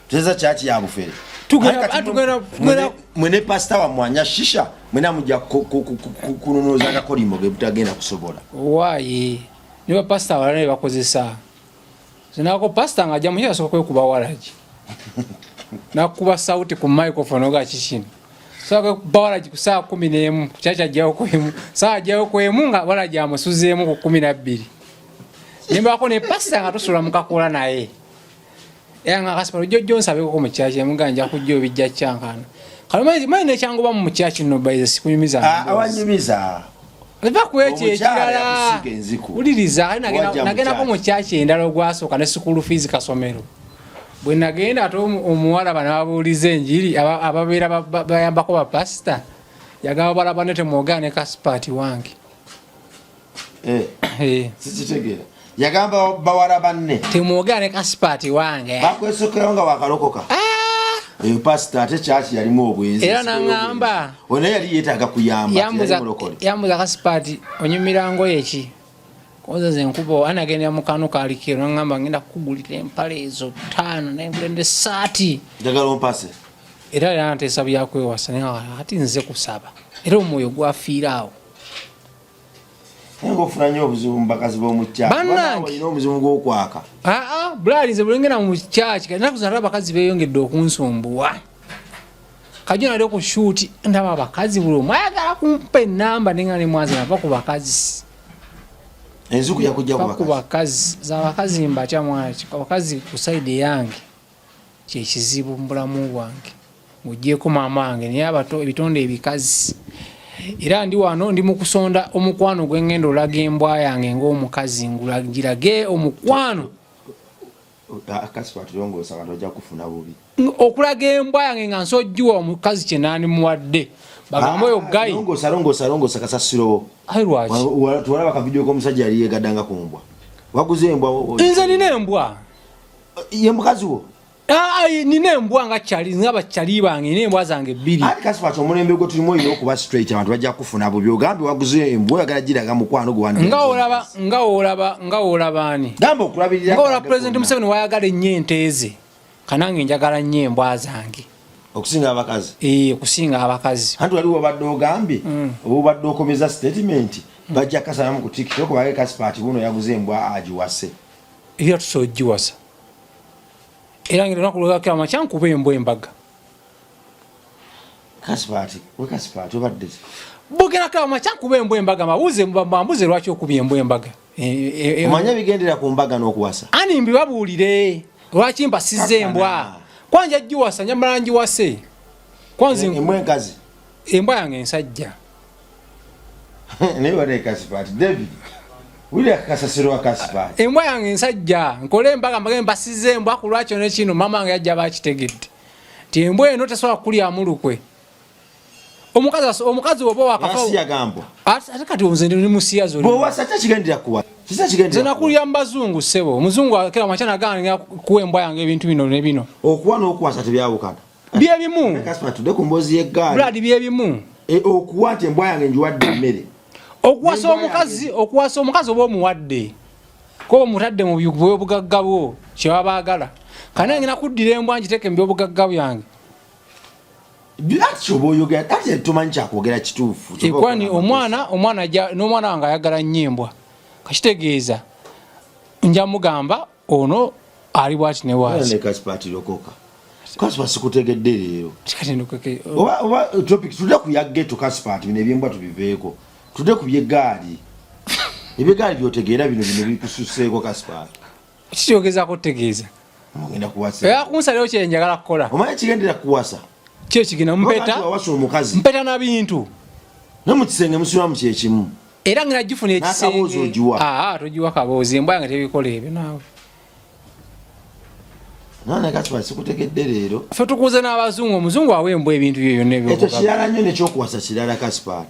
teza chachi ya bufere mwene pastor wa mwanya shisha mwena mujja kunonoza akakolimo ge butagenda kusobola wayi niba pastor walane bakozesa sinako pastor ngajja muhya soko kuba walaji nakuba sauti ku microphone oga kishini soko bawalaji ku saa 11 chacha jao ko emu saa jao ko emu nga walaji amusuzemu ku 12 nimba ko ne pastor ngatosola mukakola naye yanga kasiparo jojo nsabe ko mu chachi muganja kujjo bijja chankana kalamazi mane chango ba mu chachi no baize sikunyumiza awanyumiza leva kweche ekirala uliriza nagenda ko mu chachi endalo gwasoka ne school fees kasomero bwe nagenda to omuwala bana babulize enjiri ababeera bayamba ko ba pastor yagaba balabanete muogane kasipati wange sikitegera yagamba bawala banne temuogane kasipati wange bakwesokera nga wakalokoka eyo pastor ate chachi yalimu obwenzi era nangamba ona yali yetaga kuyamba yambuza kasipati onyumirango yeki koza zenkubo anagenda mukano kalikiro ngamba ngenda kugulira empale ezo 5 n'engulende sati njagala ompase era yante sabu yakwewasa ati nze kusaba era omwoyo gwafiirawo ngo franyo obuzibu mbakazi b'omukyaki balina omuzimu gw'okwaka bulalize bulengera mu kyaki kati nakuzala abakazi beeyongedde okunsumbuwa kajjo nali ku shoot ndaba abakazi buli omu ayagala kumpa ennamba nenga ne mwazi nava ku bakazi enzuku yakujja ku bakazi z'abakazi mbatya mwaki abakazi ku side yange kyekizibu mu bulamu bwange ng'ogyeko maama wange naye abato ebitonde ebikazi era ndi wano ndi mukusonda omukwano gwengendo olaga embwa yange ng'omukazi ngulagirage omukwano akasipati yongosa abantu bajja kufuna bubi okulaga embwa yange nga nsojjuwa omukazi kye naani muwadde bagamba oyo gayi longosa kasasiro lwaki tuwalaba akavidiyo k'omusajja yali yegaddanga ku mbwa waguze embwa nze nina embwa ye mukazi wo nina embwa nga kyali nga bakyali bange nina embwa zange 2 ati kasipati omulembe gwe tulimu olina okuba straight abantu bajja kufuna bubi ogambye waguze embwa oyagala giraga mukwano gwe nga olabani gamba okulabirira nga olaba President Museveni wayagala ennyo ente ze kanange njagala nnyo embwa zange okusinga abakazi okusinga abakazi anti wali wabadde ogambye oba obadde okomeza statement bajja kasalamu ku TikTok wage kasipati buno yaguze embwa agiwase era tusogiwasa era ngiro nakuloga kya machan kuba embwa embaga kasipati obadde bugera kya machan kuba embwa embaga mbuze lwaki okuba embwa embaga omanya bigendera ku mbaga n'okuwasa ani mbibabuulire lwaki mpasize embwa kwanja jiwasa nyamala njiwase kwanze embwa enkazi embwa yange ensajja naye wali kasipati David wili akasasiro wa kasipati embwa yange ensajja nkole embaga mbage mpasize embwa ku lwaki ono kino mama wange yajja bakitegedde ti embwa eno tesobola kulya mulukwe omukazi oba wakafa ate kati nze ndi musiya zoli bw'owasa kigendera kuwa nze nakulya mbazungu ssebo omuzungu akera machana ganga kuwa embwa yange ebintu bino ne bino okuwa n'okuwasa tebyawukana bye bimu kasipati tudde ku mboozi y'eggaali brad bye bimu okuwa nti embwa yange njiwadde emmere okuwasa omukazi oba omuwadde ko mutadde mu byobugagga bwo kyabaagala kana ngina kuddira embwa ngiteke mu byobugagga byange That's oboyoga ate tumanyi kyakwogera kituufu kwani omwana n'omwana wange ayagala nnyimbwa kakitegeeza nja mugamba ono ali bwati ne wazi Kaspa sikutegedde leero oba topic tudde ku ya ghetto Kaspa bino ebyembwa tubiveeko tudde ku byegaali ebyegaali byotegeera bino bikususeeko Kaspa kikyogezako kutegeeza ngenda kuwasa yakunsaleo kyenjagala kukola omanyi kigendera kuwasa kyo kigina mpeta na bintu ne mu kisenge musulamu kyekimu era ngina gifuna ekisenge togiwa kaboozi embwa yange tebikola ebyo naawe nana Kaspa sikutegedde leero ffe tukuze n'abazungu omuzungu aweembwa ebintu byo byonna ekyo kirala nnyo nekyokuwasa kirala Kaspa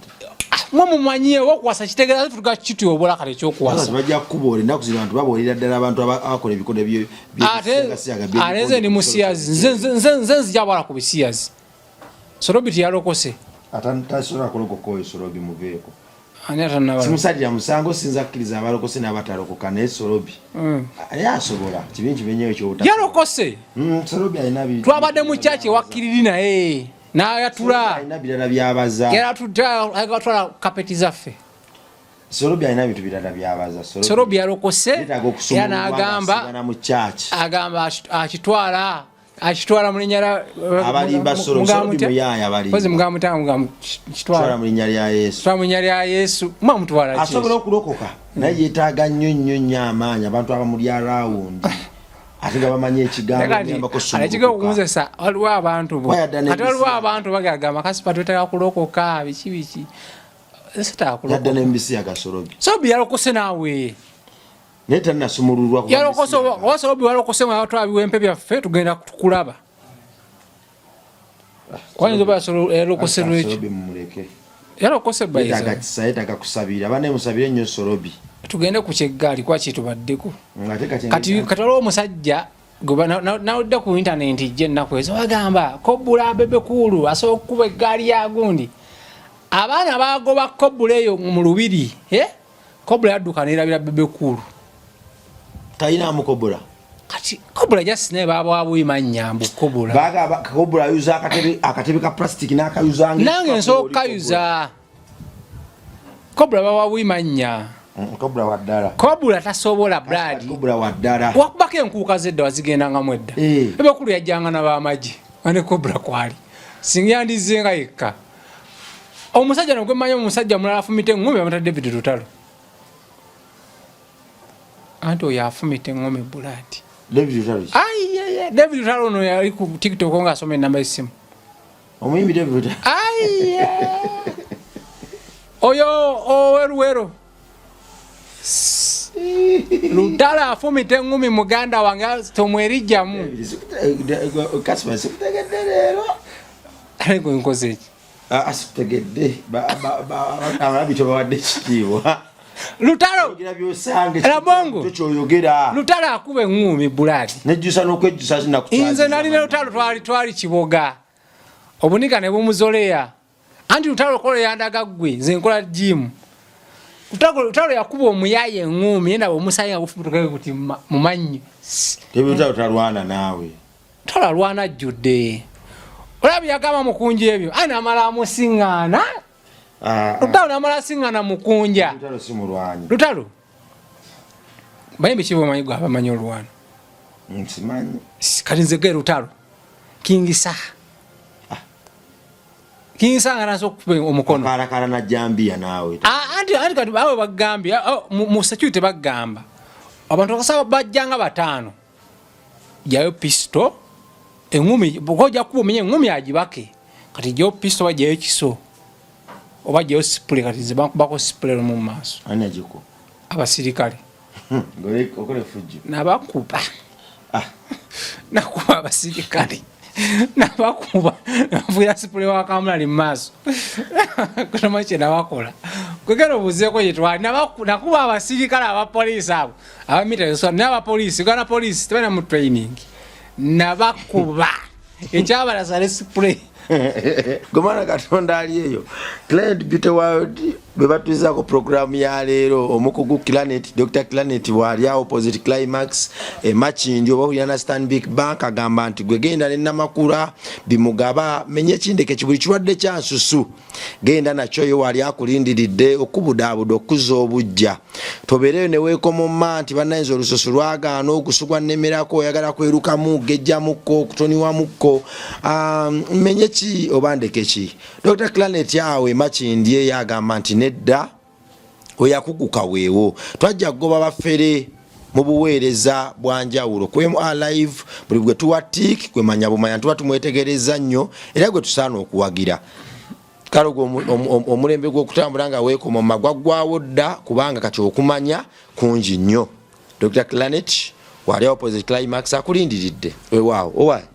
mwe mumanyiye okuwasa kitegeeza tutuga kityobola kale ekyokuwasa bajja kukuboole ennaku zino abantu baboolera ddala abantu abakola ebikola ate nze ndi musiyazi nze nzija bwala ku bisiyazi Sorobi tiyalokose tasobola kulokoka oyo Sorobi muveeko ani atanaba simusalira musango sinza akkiriza abalokose n'abatalokoka naye Sorobi naye asobola kibi kimenyeyo kyobutaka yalokose Sorobi alina twabadde mu kyaki ewakkiriri naye n'ayatula alina birala byabaza era tutwala kapeti zaffe Sorobi alina bintu birala byabaza Sorobi yalokose era n'agamba akitwala mu linnya lya abalimba Sorobi muyaya abalimba kitwala mu linnya lya Yesu twala mu linnya lya Yesu mwamutwala asobola okulokoka naye yeetaaga nnyo amaanyi abantu abamuli arawundi ate nga bamanyi ekigambo okumusesa waliwo abantu ate waliwo abantu bagagamba Kaspa twetaaga kulokoka biki yadda n'embisi ya Sorobi Sorobi yalokose naawe naye tannasumululwa yalokose oba Sorobi walokose mwatwabiwa empe byaffe tugenda tukulaba kwanyinza oba yalokose lwekyo yalokose yetaaga kusabira bane musabire nnyo Sorobi tugende ku kyeggaali kwaki tubaddeko kati waliwo omusajja nawudde ku intaneti gye ennaku ezo bagamba Kobbula Bebekulu asobola okukuba eggaali yagundi abaana bagoba Kobbula eyo mu lubiri Kobbula yadduka nerabira Bebekulu talinamu Kobbula kati Kobbula jasinaye babwabuyima nnyambu Kobbula ayuza akatebe ka plastic n'akayuza nange nsooka kayuza Kobbula babwabuyima nnya Kobbula waddala Kobbula tasobola Brad Kobbula waddala wakubako enkuuka zedda wazigendangamu edda Bebekulu yajjanga n'abamagi ane Kobbula kwali singa yandizenga yekka omusajja nogwemanyi omusajja mulala afumita eŋŋumi bamutta David Lutalo anti oyo afumita eŋŋumi Brad David Lutalo ono yali ku TikTok ng'asoma ennamba y'essimu omuyimbi David Lutalo oyo oweruwero Lutalo afumita eŋŋumi muganda wange tomwerijjamu Kaspa sikutegedde leero ariko nkoze eki asitegedde abalabi tobawadde ekitiibwa Lutalo Rabongo kyoyogera Lutalo akuba eŋŋumi Brad nejjusa n'okwejjusa nze nali ne Lutalo twali Kiboga obunika ne bumuzoleya anti Lutalo kola yandaga ggwe nze nkola gym Lutalo yakuba omuyaye eŋŋumi yenda omusaya gufutukaye kuti mumanyi Lutalo talwana naawe Lutalo alwana ajjudde olabi yagamba mukunja ebyo namala amusiŋŋaana Lutalo namala asiŋŋaana mukunja Lutalo si mulwanyi Lutalo bayimbi kibo omanyi gwe abamanyi olwana nsimanyi kati nze ge Lutalo kingisa nga naso okukuba omukono kalakala na jambiya naawe anti kati bawe bagambye mu security bagamba abantu bakasaba bajjanga bataano jayo pisto eŋŋumi bw'ojja kuba omenya eŋŋumi agibake kati jayo pisto bajjayo ekiso oba jayo sipule kati nze bakubako sipule mu maaso ani agiko abasirikale okole fujjo nabakuba nakuba abasirikale nabakuba navuira sipule wa kamulali mu maaso kutomanyi kye nabakola kwegera obuzeeko gye twali nakuba abasirikale abapoliisi abo abamita n'abapoliisi Uganda poliisi tebalina mu training nabakuba ekyabalaza ne sipule Gomana Katonda ali eyo Client Beauty World bebatuzako program ya lero omukugu Planet Dr. Planet wali opposite Climax Machindi oba Stanbic Bank agamba nti gwegenda ne namakula bimugaba menye kindeke kibuli kiwadde kya nsusu genda nachoyo wali akulindiridde okubudabudo okuzo obujja tobereyo ne wekomo manti banayinza olususu lwagaana okusugwa nemerako oyagala kwerukamu gejjamuko okutoniwamuko menye ki obandeke ki Dr. Planet yawe Machindi yagamba nti nedda oyakuguka weewo twajja kugoba bafere mu buweereza bwanjawulo kwemu alive buli gwe tuwatik kwemanya bumanya tuba tumwetegereza nnyo era gwe tusaana okuwagira kalogo omulembe gw'okutambula nga weekoma mu magwaggwawo dda kubanga kati okumanya kungi nnyo Dr. Planet wali opposite Climax akulindiridde weewaawo owaye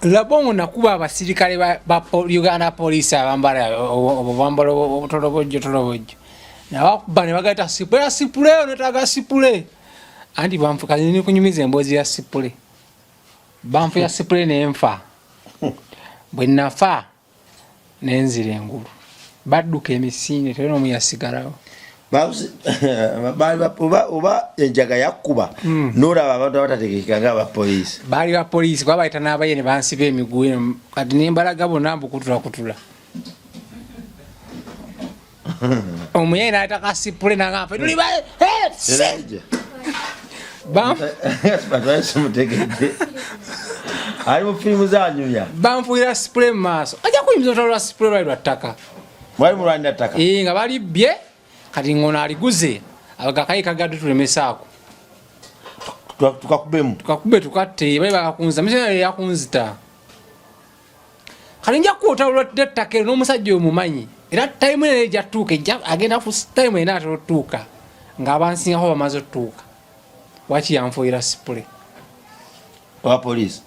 Labongo nakuba abasirikale ba Uganda Police abambala obwambalo obutolobojjo nabakuba ne bagata sipule onetaga sipule andi bamfuka ni kunyumiza embozi ya sipule bamfu ya sipule nenfa bwe nafa nenzire engulu badduka emisinde tero mu yasigalawo bali oba enjaga yakuba nolaba abantu abatategekeka nga abapoliisi bali bapoliisi kwabayita n'abayene bansiba emiguu kati nembalaga bonna mbukutula omuyene n'ataka sipule nagamba tuli ali mu firimu zanyumya banfuira sipule mu maaso ajja kuyimiza olutalo lwa sipule lwali lwa ttaka mwali mulwanira ttaka nga balibbye kati ngono aliguze abagakayi kagadde tulemesaako tukakube tukatte bali bakakunza misana yakunzita kati nja kuota olwadde ettaka n'omusajja omumanyi era tayimu ene ejja tuuka agenda ku tayimu ena atotuuka ng'abansingako bamaze otutuuka waki yanfuira sipule owa poliisi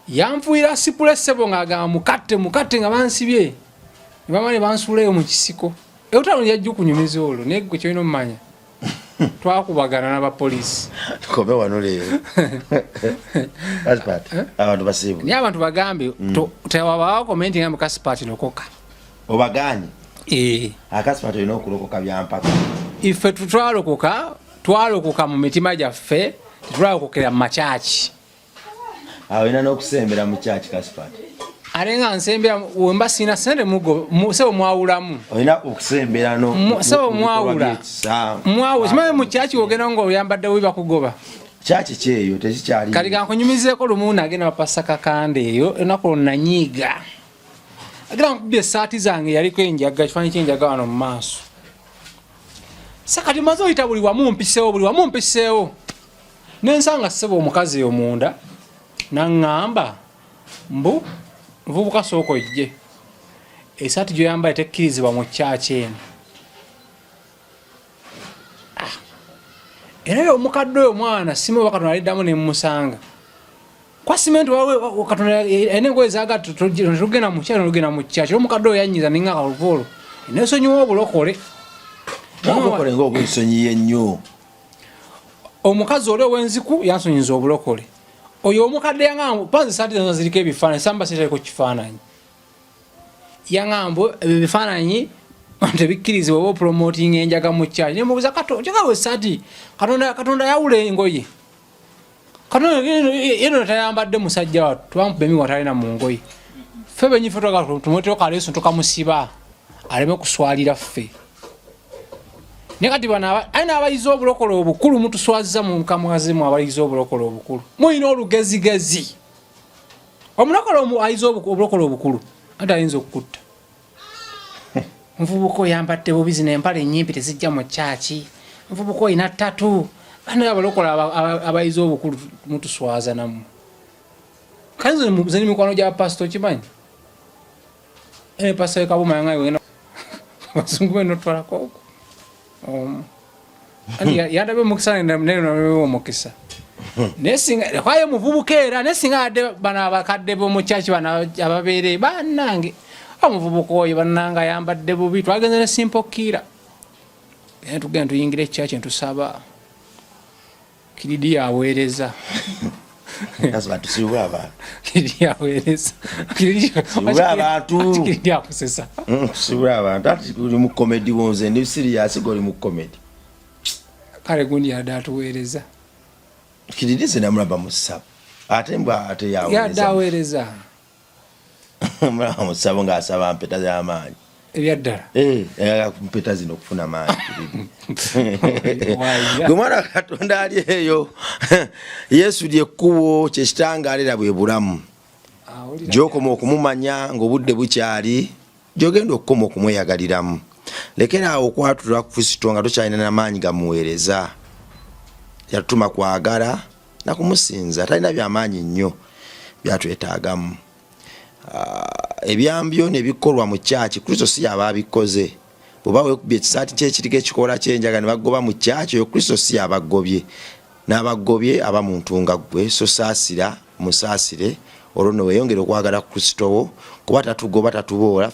yanfuira sipule ssebo ng'agamba mukatte nga bansibye ne bamale bansuulayo mu kisiko Eutalo yajju kunyumiza olwo naye gwe kyolina omumanya twakubagana n'abapoliisi tukobe wano leero abantu basiibu naye abantu bagambe tewabawo komenti nga Kasipati lokoka obaganye Kasipati olina okulokoka byampaka ife twalokoka mu mitima gyaffe tetwalokokera mu makyaki olina n'okusembera mu kyaki Kasipati alenga nsembera wemba sina sente mugo sebo mwawulamu olina okusembera no sebo mwawula kimanye mu kyaki ogenda ngo oyambadde wiba kugoba kyaki kyeyo tekikyali kali kankunyumizeeko lumu nagenda bapasaka kande eyo enako nanyiga agira nkubye saati zange yaliko enjaga kifanyi kyenjaga wano mu maaso sakati maze oyita buli wamu mpiseewo nensanga sebo omukazi omunda naŋŋamba mbu nvubuka sooko ejje esaati gyoyambaye tekkirizibwa mu kyaki eno era yo omukadde oyo omwana simu oba Katonda aliddamu nemusanga kwa simenti wawe Katonda enengoye zaga tugenda mu kyalo lugenda mu kyaki omukadde oyo yanyiza ninga kaluvolo nesonyiwa obulokole ng'ogusonyiye nnyo omukazi oli ow'enziku yansonyiza obulokole oyo omukadde yangambo panzi saati zino ziriko ebifaananyi samba sitereko kifaananyi yangambo ebyo bifaananyi tebikkirizibwa oba promoting enjaga mu kyaki nemubuuza kyagawe saati Katonda yawula engoye Katonda yeno tayambadde musajja wattu twamupa emiwa talina mu ngoye ffe benyife tumweteko kaleeso tukamusiba aleme kuswalira ffe ne kati bana alina abayizi obulokole obukulu mutuswaziza mu nkamugazimu abayizi obulokole obukulu muyina olugezigezi omulokole ayizi obulokole obukulu ate ayinza okukutta nvubuka oyambadde bubizi n'empale ennyimpi tezijja mu kyaki nvubuka oyina ttatu bana abalokole abayizi obukulu mutuswaza namu kanzo zeni mikwano gya pasito kimanyi pasito ekabuma yangayo wena basungu beno twalako yadabe mukisa neno omukisa nesinga kwaye muvubuka era nesinga ade bana abakadde bo mu kyaki bana ababeere bannange omuvubuka oyo bannanga yambadde bubi twagenze ne simple kira tugenda tuyingire kyaki ntusaba kiridi yaweereza Kaso batusibwa abantu. Kiriyaweereza. Sibwa abantu. Kiriyakusesa. Sibwa abantu. Ati uli mu comedy wonze ndi serious goli mu comedy. Kale gundi adatuweereza. Kiridize namulaba musaba. Ate mbwa ate yaweereza. Yadaweereza. Mulaba musaba ng'asaba mpeta z'amaanyi. Ebyaddala. Mpeta zino okufuna amaanyi. Gwe mwana Katonda ali eyo. Yesu ly'ekkubo kye kitangaala bwe bulamu. Gy'okoma okumumanya ng'obudde bukyali, gy'ogenda okukoma okumweyagaliramu. Lekeraawo okwatula Kristo nga tokyalina n'amaanyi gamuweereza. Yatutuma kwagala na kumusinza. Talina by'amaanyi nnyo byatwetaagamu. Ebyambyo ne bikolwa mu kyaki Kristo si yaba abikoze. Bw'oba weekubye ekisaati ky'ekiriko ekikola ky'enjaga ne bagoba mu kyaki oyo Kristo si yabagobye. N'abagobye aba muntu nga ggwe so saasira musaasire olwo ne weeyongera okwagala Kristo wo kuba tatugoba tatuboola.